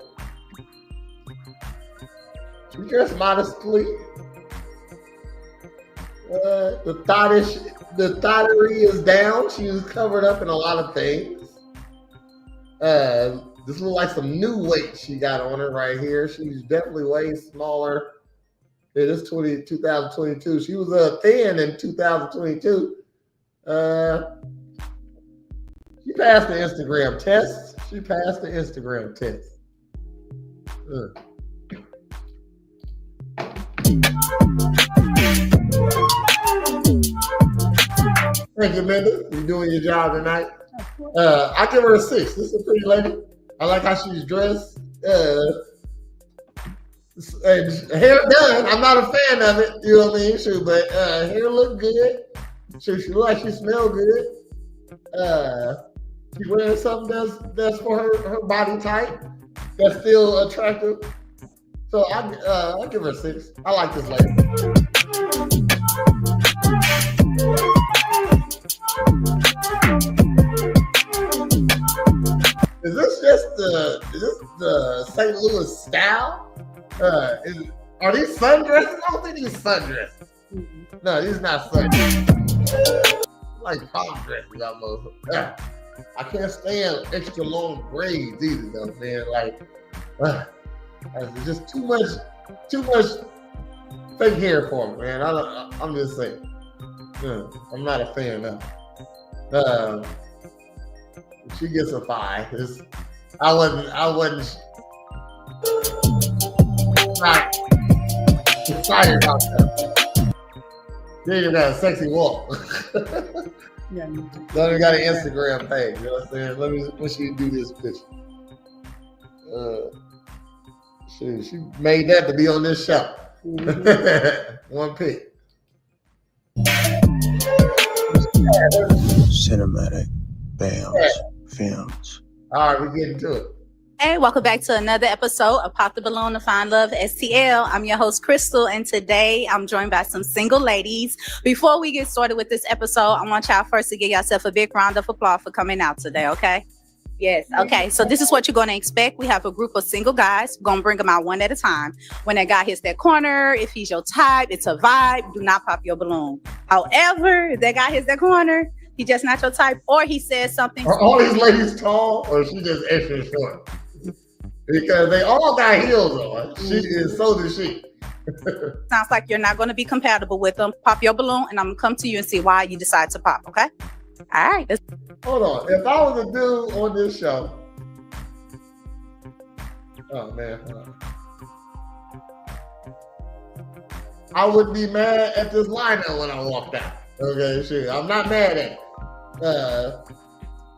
She dressed modestly. The thottery is down. She was covered up in a lot of things. This looks like some new weight she got on her right here. She's definitely way smaller. It is 2022. She was thin in 2022. She passed the Instagram test. Thank you, Linda. You're doing your job tonight. I give her a 6. This is a pretty lady. I like how she's dressed. Hair done. I'm not a fan of it. You know what I mean? Shoot, but hair look good. She look like she smell good. She's wearing something that's for her body type. That's still attractive. So I give her a 6. I like this lady. Is this the St. Louis style? Are these sundresses? I don't think these sundresses. No, these not sundresses. Like prom dresses almost. I can't stand extra long braids either, though, man. Like, it's just too much fake hair for me, man. I'm just saying. I'm not a fan of. She gets a 5. I wasn't not excited about that. She even got a sexy walk. Yeah. Don't even got an Instagram page. You know what I'm saying? When she do this picture. She made that to be on this show. Mm-hmm. One pick. Cinematic Bams Films. All right, we're getting to it. Hey, welcome back to another episode of Pop the Balloon to Find Love STL. I'm your host, Crystal, and today I'm joined by some single ladies. Before we get started with this episode, I want y'all first to give yourself a big round of applause for coming out today, okay? Yes, okay. So this is what you're going to expect. We have a group of single guys. We're going to bring them out one at a time. When that guy hits that corner, if he's your type, it's a vibe, do not pop your balloon. However, if that guy hits that corner, he just not your type, or he says something. Are all these ladies tall, or she just extra short? Because they all got heels on. She is, so does she. Sounds like you're not going to be compatible with them. Pop your balloon, and I'm going to come to you and see why you decide to pop, okay? All right. Hold on. If I was a dude on this show, oh man, I would be mad at this lineup when I walked out. Okay, shit. I'm not mad at it.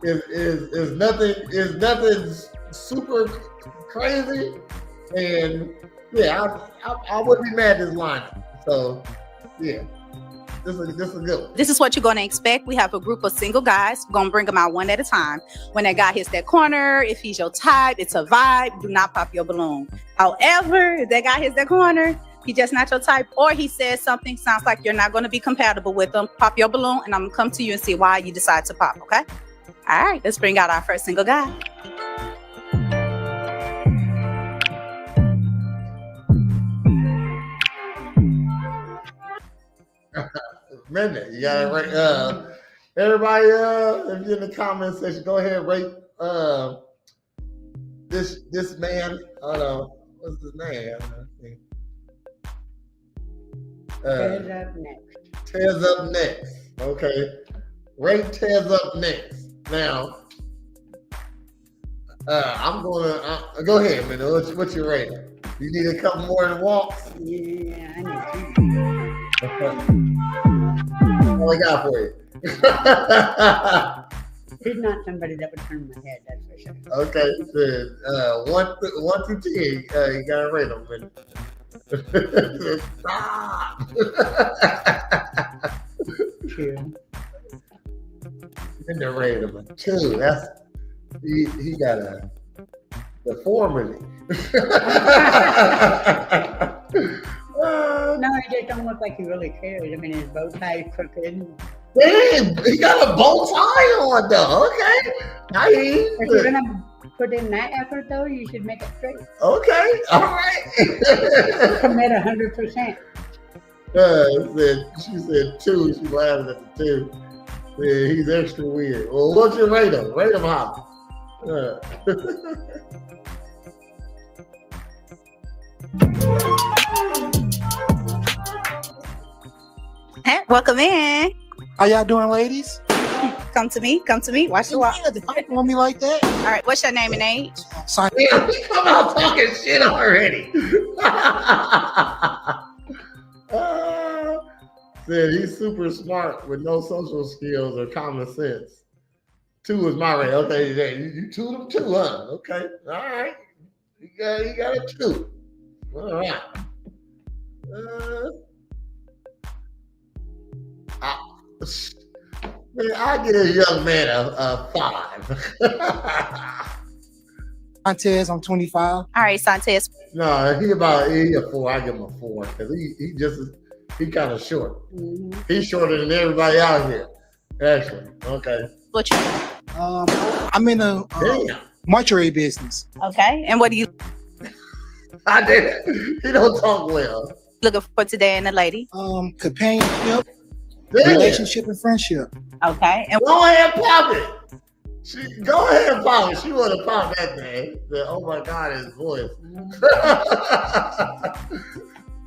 Is nothing super crazy, and yeah, I wouldn't be mad at this lineup. So yeah. This is good one. This is what you're going to expect. We have a group of single guys. We're going to bring them out one at a time. When that guy hits that corner, if he's your type, it's a vibe, do not pop your balloon. However, if that guy hits that corner, he just not your type, or he says something, sounds like you're not going to be compatible with them, pop your balloon, and I'm going to come to you and see why you decide to pop, okay? All right, let's bring out our first single guy. Minute, you gotta rate. Everybody, if you're in the comment section, go ahead and rate this man. Hold on, what's his name? Tez up next. Tez up next. Okay, rate Tez up next. Now, I'm gonna go ahead, man. What's your rating? You need a couple more than walks. Yeah, I need All I got for you. He's not somebody that would turn my head, that's for sure. Okay, so 1 through 10, you gotta rate them. Stop. 2. In the rate of a 2. That's he got a deformity. No, he just don't look like he really cares. I mean, his bow tie is crooked. Damn, he got a bow tie on though. Okay. If you're gonna put in that effort though, you should make it straight. Okay. All right. Commit 100%. She said 2. She laughed at the 2. Yeah, he's extra weird. Well, what's your rate him? Rate him high. Hey, welcome in. How y'all doing, ladies? Come to me. Watch the walk. Yeah, they on me like that. All right, what's your name and age? Yeah, he come out talking shit already. Said he's super smart with no social skills or common sense. 2 is my rate. Okay, you 2 them 2, huh? Okay, all right. You got a 2. All right. I get a young man a 5. Montez, I'm 25. All right, Santes. No, he a 4. I give him a 4 because he kind of short. Mm-hmm. He's shorter than everybody out here. Actually, okay. What you? I'm in a mortuary business. Okay, and what do you? I did. He don't talk well. Looking for today in a lady? Companionship, relationship, and friendship. Okay, and go ahead, pop it. Go ahead, pop it. She would have popped that thing. Oh my God, his voice.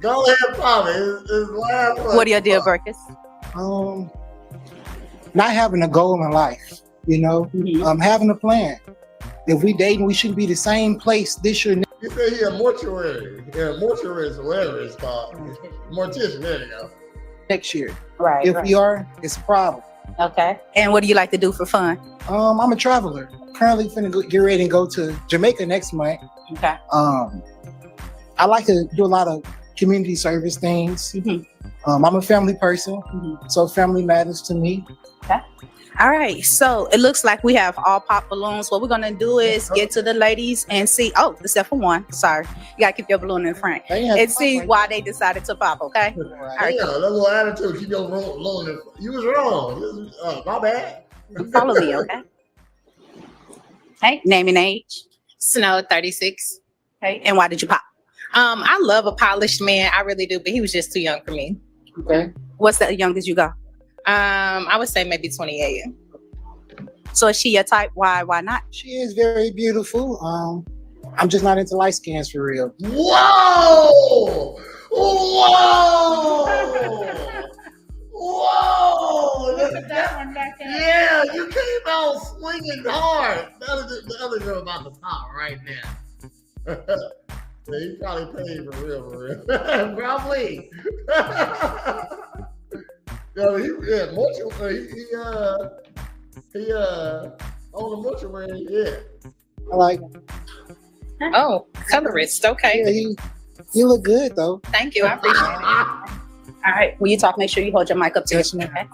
Go ahead, pop it. His laugh. What are your deal breakers? Not having a goal in life. Having a plan. If we dating, we shouldn't be the same place this year. You say he a mortuary. Yeah, mortuary is whatever it's called. Mortician, there you go. Next year. Right. If we are, it's a problem. Okay. And what do you like to do for fun? I'm a traveler. Currently finna get ready and go to Jamaica next month. Okay. I like to do a lot of community service things. Mm-hmm. I'm a family person, so family matters to me. Okay. All right, so it looks like we have all pop balloons. What we're gonna do is get to the ladies and see. Oh, except for one. Sorry, you gotta keep your balloon in front and see why they decided to pop. Okay. All right. Yeah, that little attitude. Keep your balloon in front. You was wrong. My bad. Follow me, okay? Hey, name and age. Snow, 36. Okay, and why did you pop? I love a polished man. I really do, but he was just too young for me. Okay. What's the youngest you go? I would say maybe 28. So is she your type? Why not? She is very beautiful. I'm just not into light skins for real. Whoa! Look at that one back there. Yeah, you came out swinging hard. The other girl about to pop right now. Yeah, he probably paid for real. Probably. No, he on the mortuary, yeah. I like him. Oh, colorist, okay. Yeah, he look good though. Thank you, I appreciate it. All right, when you talk, make sure you hold your mic up to Yes, me, okay?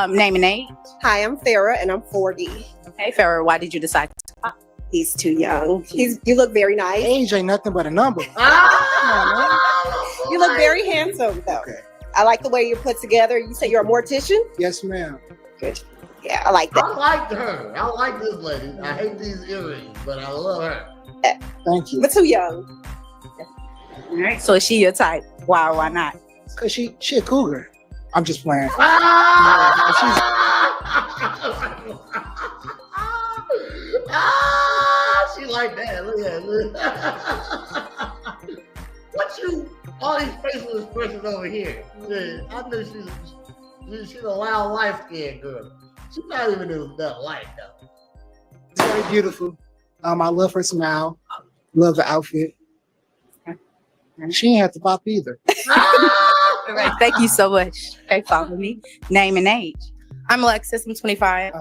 Name and age. Hi, I'm Farrah and I'm 40. Okay, Farrah, why did you decide to pop? He's too young. You look very nice. Age ain't nothing but a number. You look very handsome though. Okay. I like the way you're put together. You say you're a mortician? Yes, ma'am. Good. Yeah, I like that. I like her. I like this lady. I hate these earrings, but I love her. Thank you. But too young. All right, so is she your type? Why not? Cause she a cougar. I'm just playing. She like that. Look at what you? All these facial expressions over here. Yeah, I knew she's a loud, light-skinned girl. She's not even that light though. It's very beautiful. I love her smile. Love the outfit. She ain't have to pop either. All right, thank you so much. Okay, follow me. Name and age. I'm Alexis, I'm 25.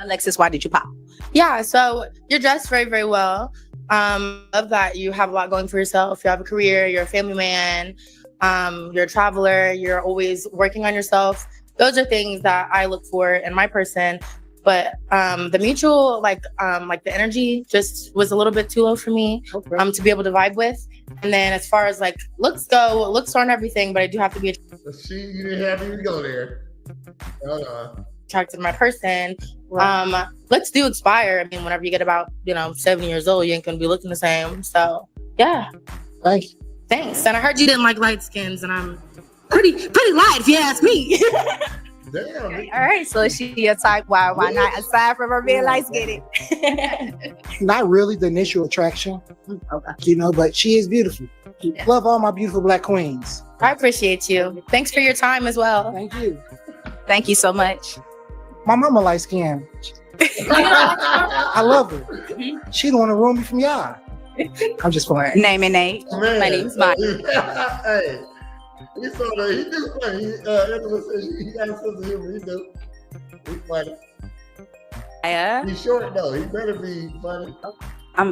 Alexis, why did you pop? Yeah, so you're dressed very, very well. Love that you have a lot going for yourself. You have a career, you're a family man, you're a traveler, you're always working on yourself. Those are things that I look for in my person. But the mutual, like the energy just was a little bit too low for me to be able to vibe with. And then as far as like looks aren't everything, but I do have to be you didn't have to go there. attracted to my person. Looks do expire. I mean, whenever you get about 70 years old, you ain't gonna be looking the same. So yeah. Thank you. Thanks. And I heard you didn't like light skins, and I'm pretty light if you ask me. Damn. All right, so is she your type? Why not? Aside from her being light skinned. Not really the initial attraction, but she is beautiful. Love all my beautiful black queens. I appreciate you. Thanks for your time as well. Thank you. Thank you so much. My mama light skin. I love her. She don't want to ruin me from y'all. I'm just playing. Name and age. Man, My name's Maya. Hey, he saw that. He do funny. Angela says he got a sense of humor. He do. He's funny. Maya. He's short though. He better be funny.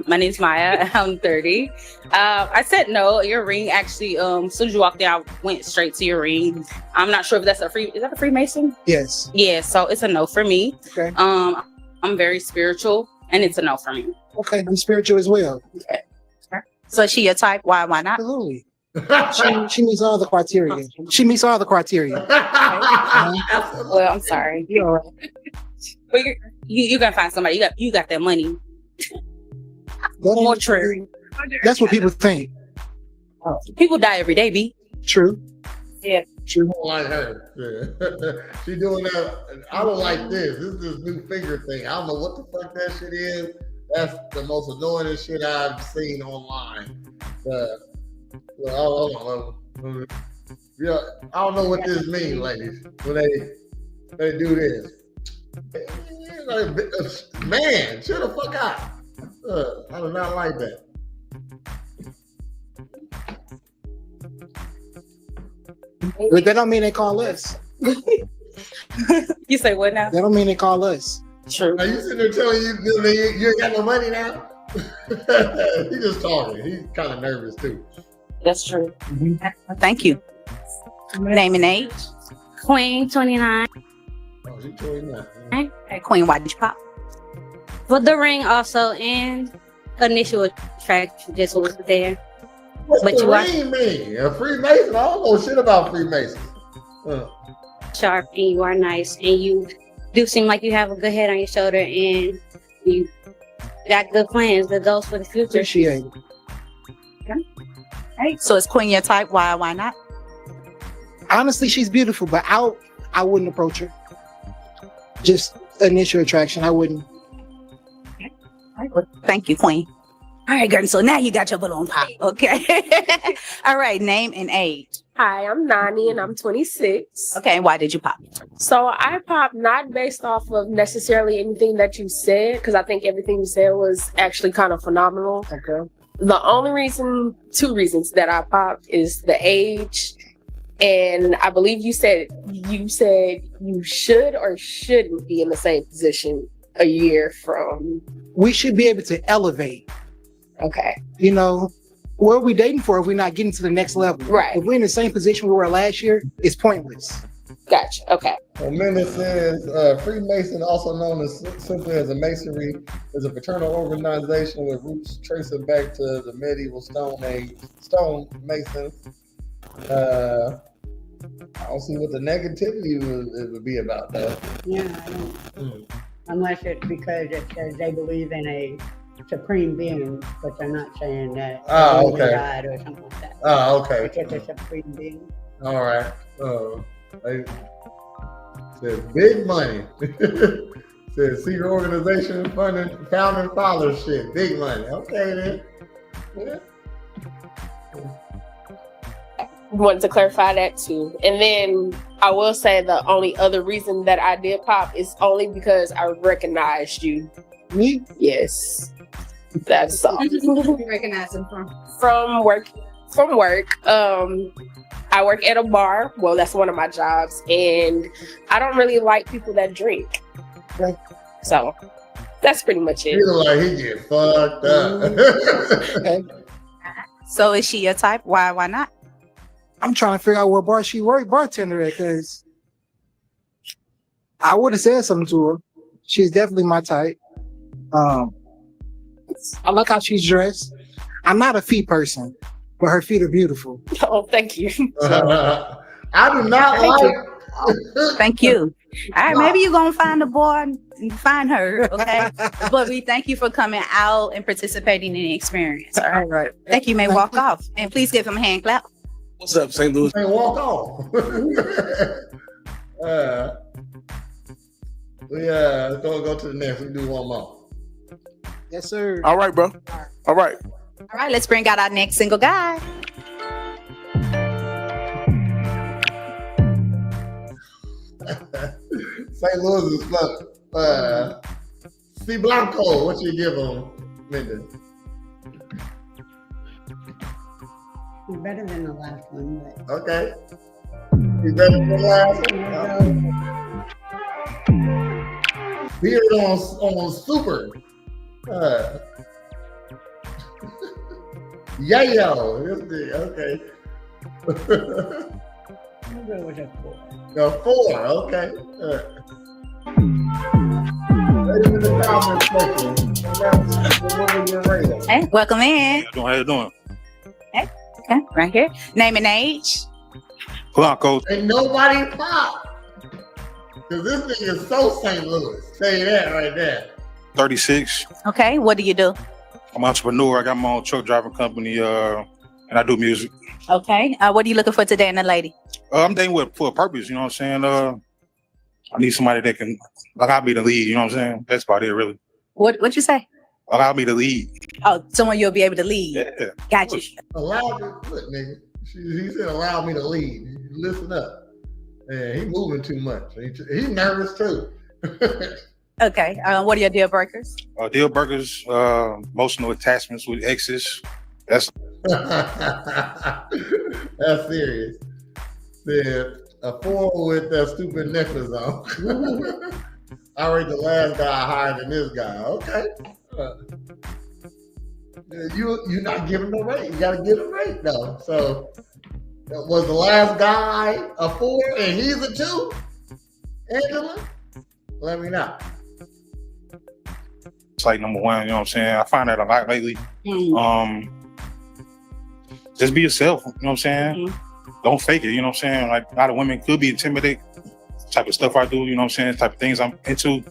My name's Maya. I'm 30. I said no. Your ring actually, as soon as you walked in, I went straight to your ring. I'm not sure if that's is that a Freemason? Yes. Yeah, so it's a no for me. Okay. I'm very spiritual, and it's a no for me. Okay, I'm spiritual as well. Okay. So she your type? Why not? Absolutely. She meets all the criteria. She meets all the criteria. Well, I'm sorry. You're all right. But you're gonna find somebody. You got that money. More true. That's what people think. People die every day, B. True. Yeah. True. I don't like her. Yeah. She doing that. I don't like this. This is this new finger thing. I don't know what the fuck that shit is. That's the most annoying shit I've seen online. Yeah, I don't know what this means, ladies. When they do this. Man, chill the fuck out. I do not like that. But that don't mean they call us. You say what now? That don't mean they call us. True. Are you sitting there telling you ain't got no money now? He's just talking. He's kind of nervous too. That's true. Thank you. Name and age. Queen 29. Oh, she 29. Hey, Queen, why did you pop? But the ring also and initial attraction just was there. What's But the you are ring mean? A Freemason? I don't know shit about Freemasons. sharp and you are nice and you do seem like you have a good head on your shoulder and you got good plans, good goals for the future. Appreciate it. Hey, so is Queen your type? Why not? Honestly, she's beautiful, but I wouldn't approach her. Just initial attraction, I wouldn't. Well, thank you, Queen. All right, girl. So now you got your balloon pop. Okay. All right. Name and age. Hi, I'm Nani and I'm 26. Okay. Why did you pop? So I popped not based off of necessarily anything that you said, because I think everything you said was actually kind of phenomenal. Okay. The only reason, 2 reasons that I popped is the age. And I believe you said you should or shouldn't be in the same position a year from. We should be able to elevate. Okay. You know, what are we dating for if we're not getting to the next level? Right. If we're in the same position we were last year, it's pointless. Gotcha. Okay. Amendment says Freemason, also known as simply as a masonry, is a fraternal organization with roots tracing back to the medieval Stone Age. Stone Masons. I don't see what the negativity would be about that. Yeah, I don't. Unless it's because it says they believe in a supreme being, but they're not saying that okay. God or something like that. Okay. It's just a supreme being. All right. They says big money. Says secret organization funding founding fathers shit. Big money. Okay then. Yeah. Wanted to clarify that too. And then I will say the only other reason that I did pop is only because I recognized you. Me? Yes. That's all. You recognize him From work. I work at a bar. Well, that's one of my jobs. And I don't really like people that drink. So that's pretty much it. He look like he get fucked up. So is she your type? Why not? I'm trying to figure out what bar she worked bartender at, because I would have said something to her. She's definitely my type. I like how she's dressed. I'm not a feet person, but her feet are beautiful. Oh, thank you. I do not like. Thank you. All right, maybe you're gonna find the boy and find her, okay? But we thank you for coming out and participating in the experience. All right. Thank you. May walk off, and please give him a hand clap. What's up, St. Louis? Hey, walk off. Let's go to the next. We do one more. Yes, sir. All right, bro. All right. All right, let's bring out our next single guy. St. Louis is fun. C Blanco, what you give him, Minda? He's better than the last one, but Okay. He's better than the last one. Beard on super. Yayo. Okay. I'll go with a 4. A 4, okay. Ladies in the comment section. Hey, welcome in. How you doing? Hey, okay, right here. Name and age. Blanco. Ain't nobody pop. Cause this nigga is so St. Louis. Say that right there. 36. Okay, what do you do? I'm an entrepreneur. I got my own truck driving company, and I do music. Okay, what are you looking for today in a lady? I'm dating for a purpose, you know what I'm saying? I need somebody that can allow me to lead, you know what I'm saying? That's about it, really. What'd you say? Allow me to lead. Oh, someone you'll be able to lead. Yeah. Got you. Allow me, look, nigga. He said, "Allow me to lead." Listen up. Man, he moving too much. He's nervous too. Okay. What are your deal breakers? Deal breakers, emotional attachments with exes. That's serious. Said a 4 with that stupid necklace on. I rate the last guy higher than this guy. Okay. You're not giving no rate. You gotta give a rate though. So was the last guy a 4 and he's a 2? Angela? Let me know. It's like number one, you know what I'm saying? I find that a lot lately. Just be yourself, you know what I'm saying? Don't fake it, you know what I'm saying? Like a lot of women could be intimidated, type of stuff I do, you know what I'm saying? Type of things I'm into.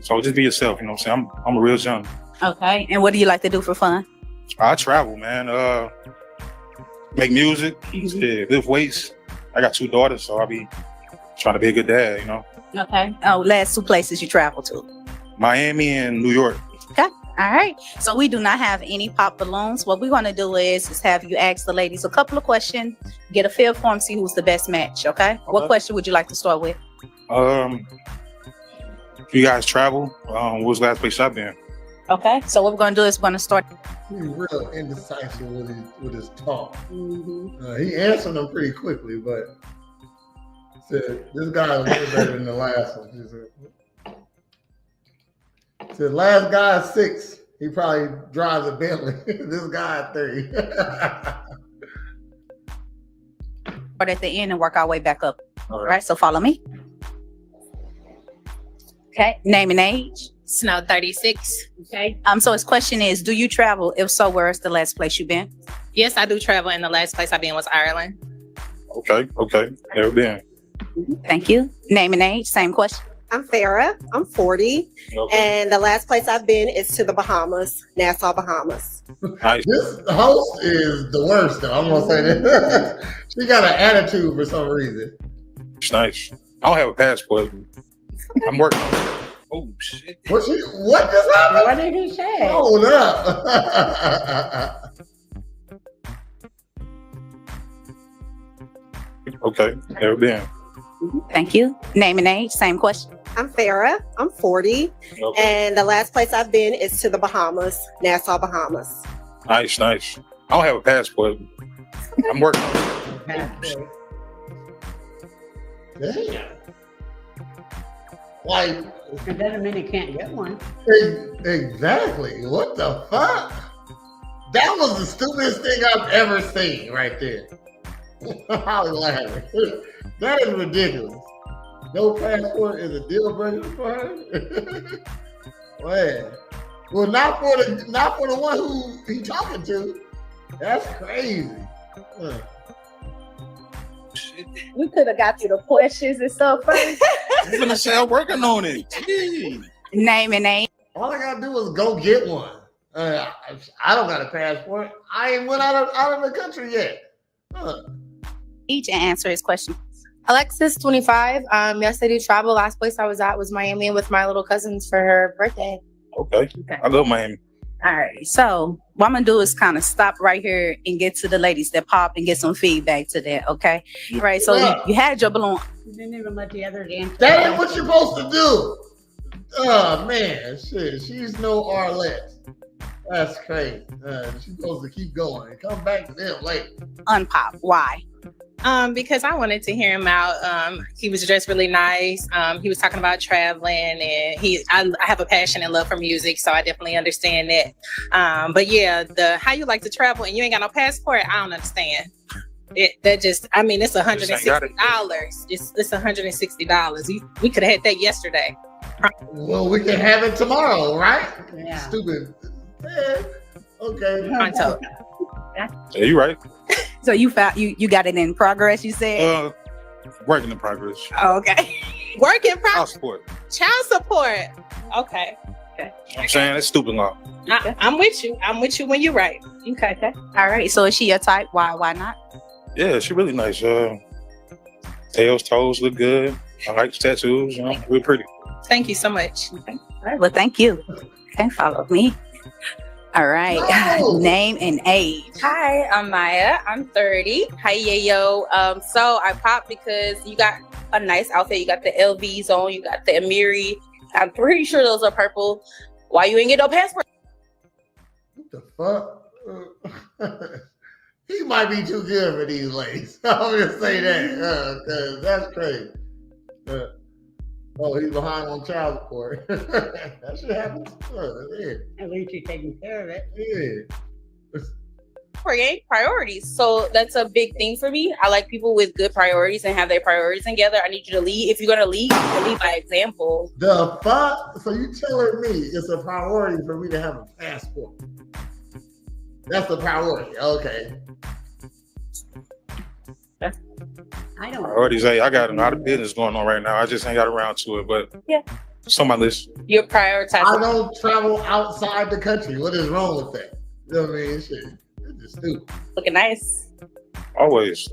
So just be yourself, you know what I'm saying? I'm a real young. Okay. And what do you like to do for fun? I travel, man. Make music, lift weights. I got 2 daughters, so I'll be trying to be a good dad, you know? Okay. Oh, last 2 places you travel to? Miami and New York. Okay. All right. So we do not have any pop balloons. What we're going to do is have you ask the ladies a couple of questions, get a feel for them, see who's the best match. Okay. What question would you like to start with? You guys travel? What's the last place I've been? Okay. So what we're going to do is we're going to start. He's real indecisive with his talk. He answered them pretty quickly, but said this guy is way better than the last one. He said last guy is 6. He probably drives a Bentley. This guy is 3. Start at the end and work our way back up. All right. So follow me. Okay. Name and age. Snow 36. Okay. So his question is, do you travel? If so, where's the last place you've been? Yes, I do travel, and the last place I've been was Ireland. Okay. Never been. Thank you. Name and age. Same question. I'm Farrah. I'm 40. And the last place I've been is to the Bahamas, Nassau, Bahamas. Nice. This host is the worst, though. I'm going to say that. She got an attitude for some reason. It's nice. I don't have a passport. I'm working on it. Oh, shit. What just happened? What did he say? Hold up. Okay. Never been. Thank you. Name and age. Same question. I'm Farrah. I'm 40. And the last place I've been is to the Bahamas, Nassau, Bahamas. Nice. I don't have a passport. I'm working on it. Damn. Like, it doesn't mean you can't get one. Exactly. What the fuck? That was the stupidest thing I've ever seen right there. I was laughing. That is ridiculous. No passport is a deal breaker for her. Man. Well, not for the one who he talking to. That's crazy. We could have got you the questions and stuff first. I'm gonna say I'm working on it. Jeez. Name and age. All I gotta do is go get one. I don't got a passport. I ain't went out of the country yet. Each and answer his question. Alexis, 25. Yes, I do travel. Last place I was at was Miami with my little cousins for her birthday. Okay. I love Miami. All right. So what I'm gonna do is kind of stop right here and get to the ladies that pop and get some feedback to that. Okay. All right. So you had your balloon. You didn't even let the others answer. That ain't what you're supposed to do. Oh man, shit. She's no Arlette. That's crazy. She's supposed to keep going and come back to them later. Unpop. Why? Because I wanted to hear him out. He was dressed really nice. He was talking about traveling, and I have a passion and love for music, so I definitely understand that. But yeah, how you like to travel and you ain't got no passport, I don't understand. It's $160. It's $160. We could have had that yesterday. Well, we can have it tomorrow, right? Yeah. Stupid. Man. Okay. Yeah, you right. So you found you got it in progress, you said? Working in progress. Oh, okay. Work in progress. Child support. Child support. Okay. You know what I'm saying? That's stupid law. I'm with you. I'm with you when you're right. Okay. All right. So is she your type? Why not? Yeah, she really nice. Tails, toes look good. I like the tattoos, real pretty. Thank you so much. Okay. All right. Well, thank you. Okay, follow me. All right. No. Name and age. Hi, I'm Maya. I'm 30. Hi, Yayo. So I popped because you got a nice outfit. You got the LVs on. You got the Amiri. I'm pretty sure those are purple. Why you ain't get no passport? What the fuck? He might be too good for these ladies. I'm gonna say that. Cause that's crazy. He's behind on child support. That shit happens. At least you're taking care of it. Yeah. Priorities. So that's a big thing for me. I like people with good priorities and have their priorities together. I need you to lead. If you're gonna lead, you can lead by example. The fuck? So you telling me it's a priority for me to have a passport? That's a priority. Okay. I don't. Priorities. Hey, I got a lot of business going on right now. I just ain't got around to it, but yeah, it's on my list. You're prioritizing. I don't travel outside the country. What is wrong with that? You know what I mean? Shit. It's just stupid. Looking nice. Always.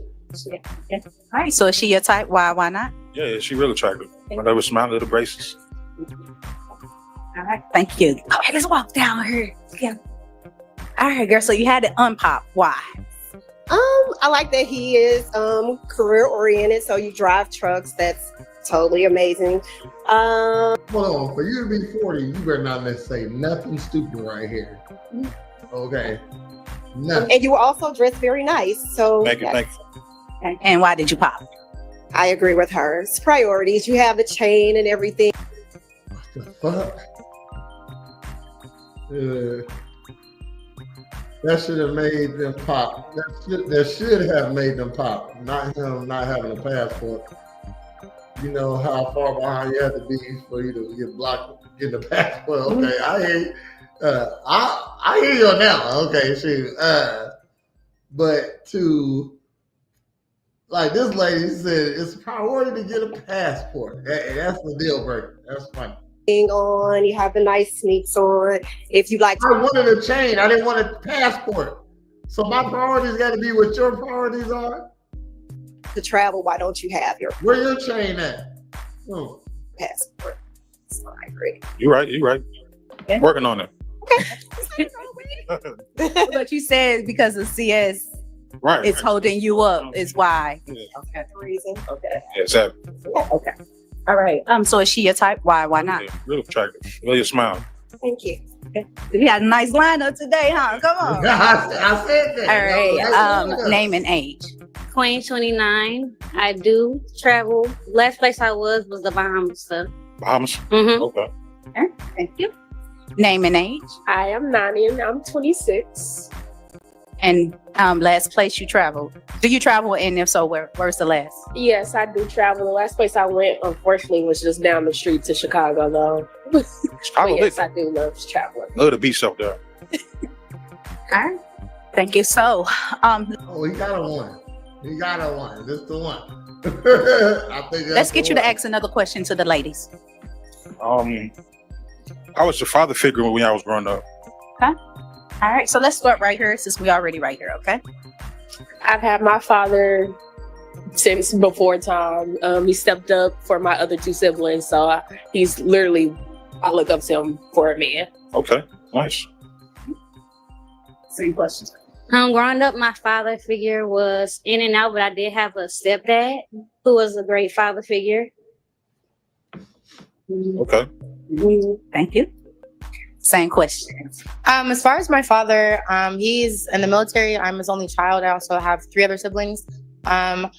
Yeah. All right. So is she your type? Why not? Yeah, she real attractive. Whatever, smile, little braces. All right. Thank you. All right, let's walk down here. Yeah. All right, girl. So you had to unpop. Why? I like that he is career oriented. So you drive trucks. That's totally amazing. Hold on. For you to be 40, you better not say nothing stupid right here. Okay. Nothing. And you were also dressed very nice. So thank you. And why did you pop? I agree with her. It's priorities. You have the chain and everything. What the fuck? That should have made them pop. That should have made them pop. Not him not having a passport. You know how far behind you have to be for you to get blocked getting a passport. Okay, I hear you on now. Okay, shoot. But to like this lady said, it's a priority to get a passport. That's the deal breaker. That's funny. On, you have the nice sneaks on. If you like, I wanted a chain. I didn't want a passport. So my priorities got to be what your priorities are. To travel, why don't you have your where your chain at? Passport. So I agree. You right. Okay. Working on it. Okay. But you said because of CS, right? It's holding you up. Is why. Yeah. Okay. Reason. Okay. Yeah, exactly. Okay. All right. So is she your type? Why not? Yeah, real attractive. Really smile. Thank you. Okay. You had a nice lineup today, huh? Come on. I said that. All right. Name and age. Queen 29. I do travel. Last place I was the Bahamas. Bahamas? Mm-hmm. Okay. Thank you. Name and age. I am Nani and I'm 26. And last place you traveled. Do you travel? And if so, where's the last? Yes, I do travel. The last place I went, unfortunately, was just down the street to Chicago, though. Yes, I do love traveling. Love the beach up there. All right. Thank you. So, he got a one. He got a one. This the one. I think let's get you to ask another question to the ladies. I was a father figure when I was growing up. Okay. All right. So let's start right here since we already right here. Okay. I've had my father since before time. He stepped up for my other two siblings. So he's literally, I look up to him for a man. Okay. Nice. Same questions. Growing up, my father figure was in and out, but I did have a stepdad who was a great father figure. Okay. Thank you. Same question. As far as my father, he's in the military. I'm his only child. I also have 3 other siblings. I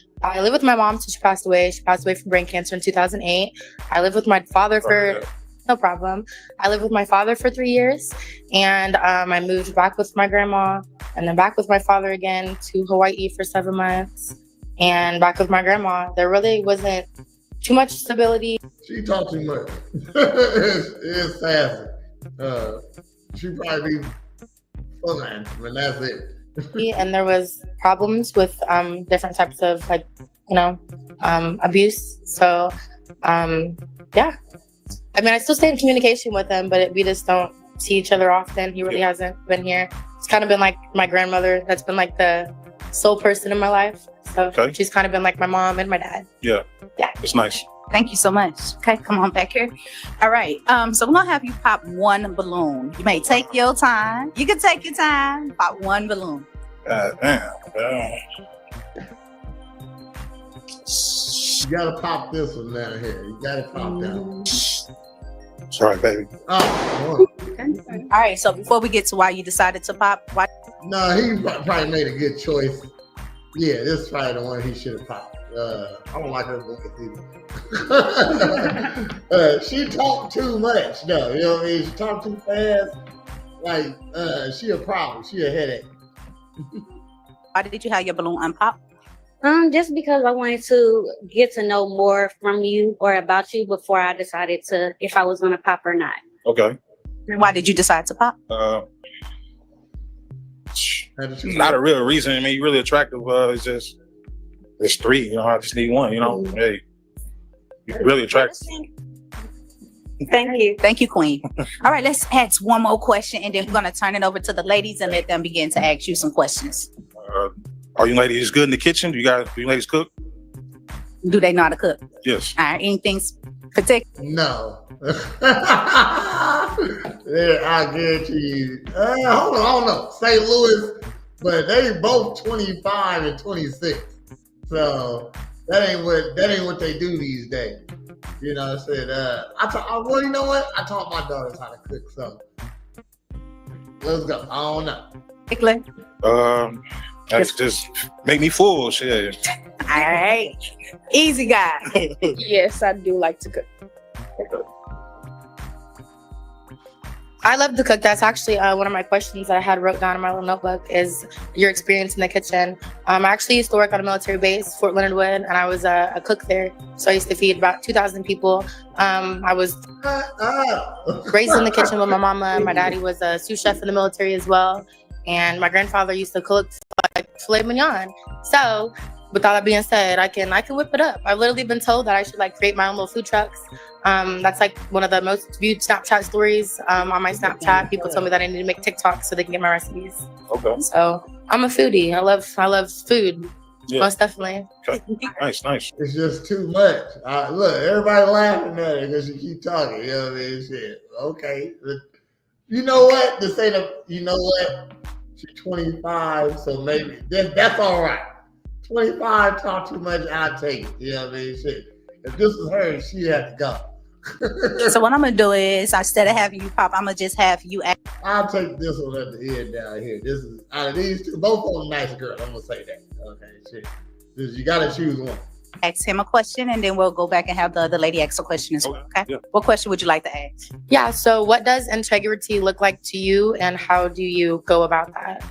live with my mom since she passed away. She passed away from brain cancer in 2008. I lived with my father for no problem. I lived with my father for 3 years, and I moved back with my grandma, and then back with my father again to Hawaii for 7 months, and back with my grandma. There really wasn't too much stability. She talked too much. It's sassy. She probably fun, and that's it. And there was problems with different types of abuse. So yeah, I mean, I still stay in communication with him, but we just don't see each other often. He really hasn't been here. It's kind of been like my grandmother that's been like the sole person in my life. So she's kind of been like my mom and my dad. Yeah, it's nice. Thank you so much. Okay, come on back here. All right. So we're gonna have you pop one balloon. You may take your time. You can take your time. Pop one balloon. Damn. You gotta pop this one down here. You gotta pop that one. Sorry, baby. Oh, okay. All right. So before we get to why you decided to pop, why? No, he probably made a good choice. Yeah, this is probably the one he should have popped. I don't like her voice either. She talked too much, though. You know what I mean? She talked too fast. Like, she a problem. She a headache. Why did you have your balloon unpop? Just because I wanted to get to know more from you or about you before I decided if I was gonna pop or not. Okay. Why did you decide to pop? Not a real reason. I mean, you're really attractive. It's 3. You know, I just need 1. You know, hey, you're really attractive. Thank you, Queen. All right, let's ask one more question, and then we're gonna turn it over to the ladies and let them begin to ask you some questions. Are you ladies good in the kitchen? Do you ladies cook? Do they know how to cook? Yes. All right, anything particular? No. Yeah, I guarantee you. Hold on, I don't know. St. Louis, but they both 25 and 26. So that ain't what they do these days. You know what I said? Well, you know what? I taught my daughters how to cook, so let's go. I don't know. That's just make me full, shit. All right. Easy guy. Yes, I do like to cook. I love to cook. That's actually one of my questions that I had wrote down in my little notebook is your experience in the kitchen. I actually used to work on a military base, Fort Leonard Wood, and I was a cook there. So I used to feed about 2,000 people. I was raised in the kitchen with my mama. My daddy was a sous chef in the military as well. And my grandfather used to cook like filet mignon. So with all that being said, I can whip it up. I've literally been told that I should create my own little food trucks. That's one of the most viewed Snapchat stories on my Snapchat. People tell me that I need to make TikToks so they can get my recipes. Okay. So I'm a foodie. I love food. Yeah. Most definitely. Okay. Nice. It's just too much. Look, everybody laughing at it because you keep talking. You know what I mean? Shit. Okay. You know what? You know what? She's 25, so maybe that's all right. 25, talk too much, I'll take it. You know what I mean? Shit. If this was her, she'd have to go. So what I'm gonna do is, instead of having you pop, I'm gonna just have you act. I'll take this one at the end down here. This is out of these two, both of them nice girls. I'm gonna say that. Okay, shit. You gotta choose one. Ask him a question, and then we'll go back and have the other lady ask a question as well. Okay. Yeah. What question would you like to ask? Yeah. So, what does integrity look like to you, and how do you go about that?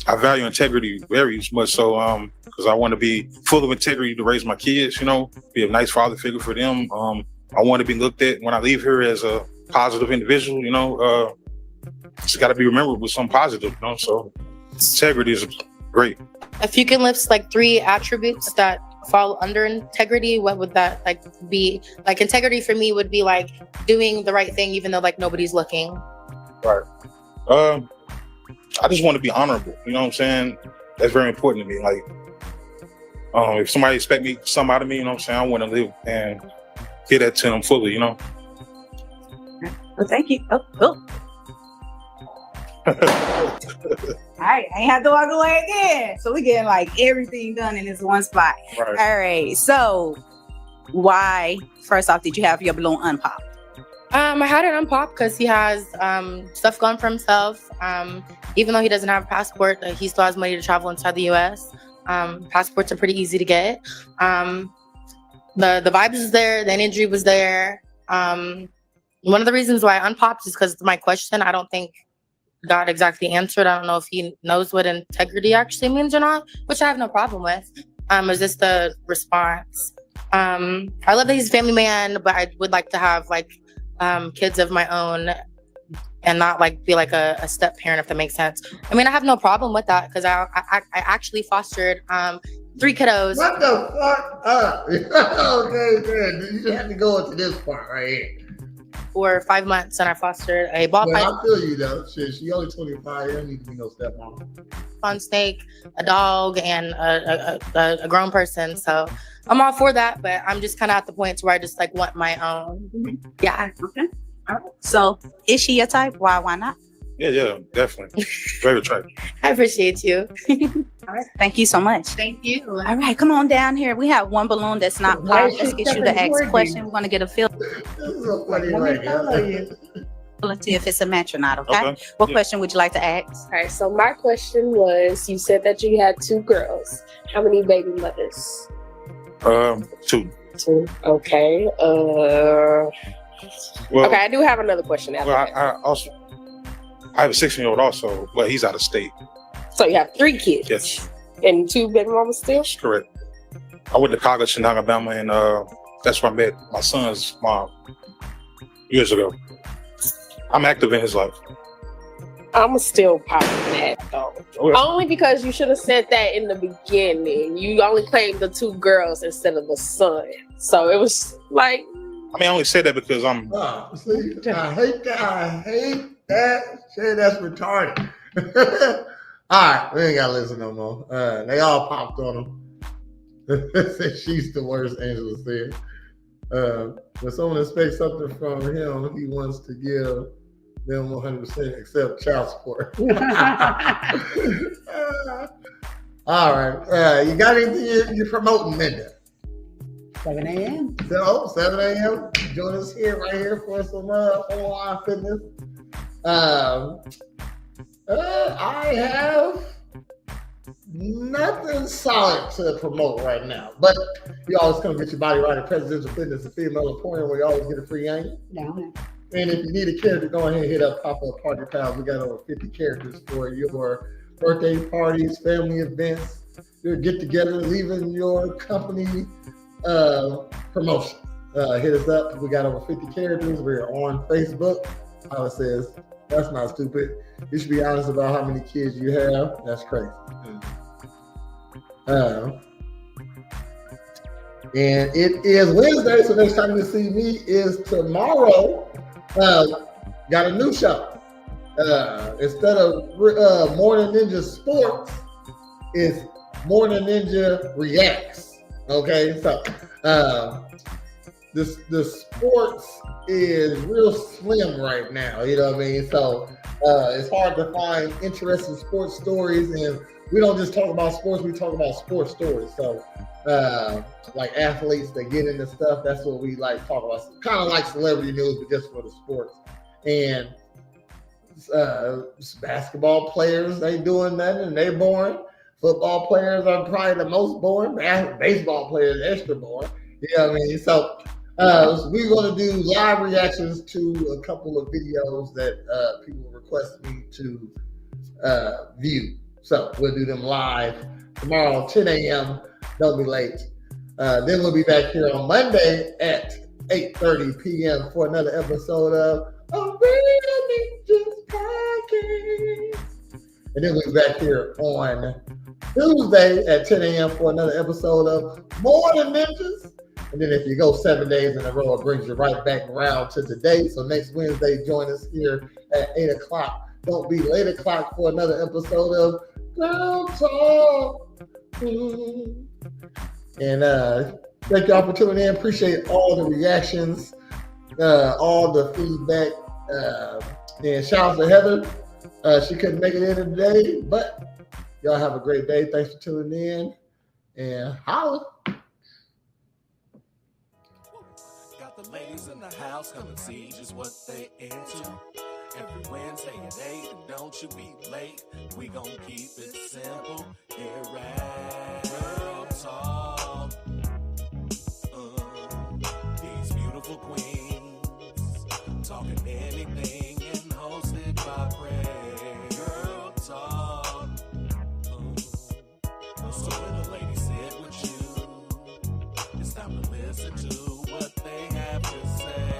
I value integrity very much so, because I want to be full of integrity to raise my kids. You know, be a nice father figure for them. I want to be looked at when I leave here as a positive individual. You know, it's got to be remembered with some positive. You know, so integrity is great. If you can list 3 attributes that fall under integrity, what would that be? Integrity for me would be doing the right thing even though nobody's looking. Right. I just want to be honorable. You know what I'm saying? That's very important to me. If somebody expect something out of me, you know what I'm saying? I want to live and give that to them fully, you know? Well, thank you. Oh. All right, I ain't have to walk away again. So we getting everything done in this one spot. Right. All right. So why, first off, did you have your balloon unpopped? I had it on Pop because he has stuff going for himself. Even though he doesn't have a passport, he still has money to travel inside the U.S. Passports are pretty easy to get. The vibes was there. The energy was there. One of the reasons why I unpopped is because my question, I don't think God exactly answered. I don't know if he knows what integrity actually means or not, which I have no problem with. Is just the response. I love that he's a family man, but I would like to have like kids of my own and not like be like a step parent, if that makes sense. I mean, I have no problem with that because I actually fostered 3 kiddos. What the fuck up? Okay, man. You just have to go into this part right here. For 5 months, and I fostered a ball python. I feel you though. Shit, she only 25. You don't need to be no stepmom. Fun snake, a dog, and a grown person. So I'm all for that, but I'm just kind of at the point where I just like want my own. Yeah. Okay. All right. So is she your type? Why not? Yeah, definitely. Very attractive. I appreciate you. All right. Thank you so much. Thank you. All right, come on down here. We have one balloon that's not popped. Let's get you to ask question. We're gonna get a feel. This is so funny right now. Let's see if it's a match or not. Okay. What question would you like to ask? All right. So my question was: you said that you had 2 girls. How many baby mothers? 2. 2. Okay. Well, okay. I do have another question. I have a 16-year-old also, but he's out of state. So you have 3 kids. Yes. And 2 baby mamas still? Correct. I went to college in Alabama, and that's where I met my son's mom years ago. I'm active in his life. I'm still popping that though. Okay. Only because you should have said that in the beginning. You only claimed the 2 girls instead of the son. So it was like. I mean, I only said that because I'm. See, I hate that. I hate that shit. That's retarded. All right, we ain't gotta listen no more. They all popped on him. She's the worst, Angela said. When someone expects something from him, he wants to give them 100% except child support. All right. You got anything you're promoting, Linda? 7 a.m. So, 7 a.m. Join us here, right here for some online fitness. I have nothing solid to promote right now, but you always come get your body right at Presidential Fitness and Female Appointment, where you always get a free angle. Down And if you need a character, go ahead and hit up Pop-Up Party Pals. We got over 50 characters for your birthday parties, family events, your get-together, leaving your company promotion. Hit us up. We got over 50 characters. We're on Facebook. It says, that's not stupid. You should be honest about how many kids you have. That's crazy. And it is Wednesday, so next time you see me is tomorrow. Got a new show. Instead of Morning Ninja Sports, it's Morning Ninja Reacts. Okay, so the sports is real slim right now. You know what I mean? So it's hard to find interesting sports stories, and we don't just talk about sports. We talk about sports stories. So like athletes that get into stuff, that's what we like talk about. Kind of like celebrity news, but just for the sports. And basketball players, they doing nothing, and they boring. Football players are probably the most boring. Baseball players extra boring. You know what I mean? So we're going to do live reactions to a couple of videos that people requested me to view. So we'll do them live tomorrow, 10 a.m. Don't be late. Then we'll be back here on Monday at 8:30 p.m. for another episode of Real Ninjas Podcast. And then we'll be back here on Tuesday at 10 a.m. for another episode of Morning Ninjas. And then if you go 7 days in a row, it brings you right back around to today. So next Wednesday, join us here at 8 o'clock. Don't be late o'clock for another episode of Girl Talk. And thank y'all for tuning in. Appreciate all the reactions, all the feedback. And shout out to Heather. She couldn't make it in today, but y'all have a great day. Thanks for tuning in. And holla. the ladies in the house, come and see just what they into. Every Wednesday at 8, and don't you be late. We gon' keep it simple here at Girl Talk. These beautiful queens talking anything and hosted by Prez. Girl Talk. So when the ladies sit with you, it's time to listen to what they have to say.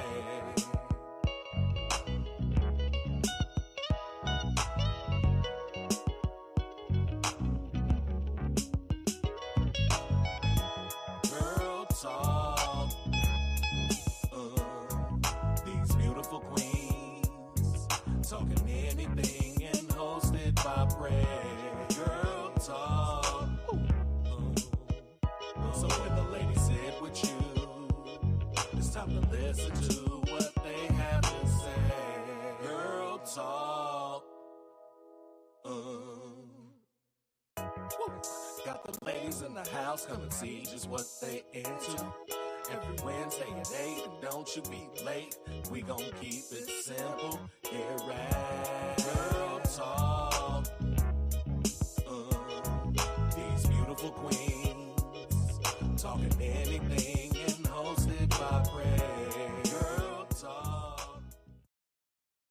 Girl Talk. These beautiful queens talking anything and hosted by Prez. Girl Talk. So when the ladies sit with you, it's time to listen to what they have to say. Girl Talk. Got the ladies in the house, come and see just what they into. Every Wednesday at 8, and don't you be late. We gon' keep it simple here at Girl Talk. These beautiful queens talking anything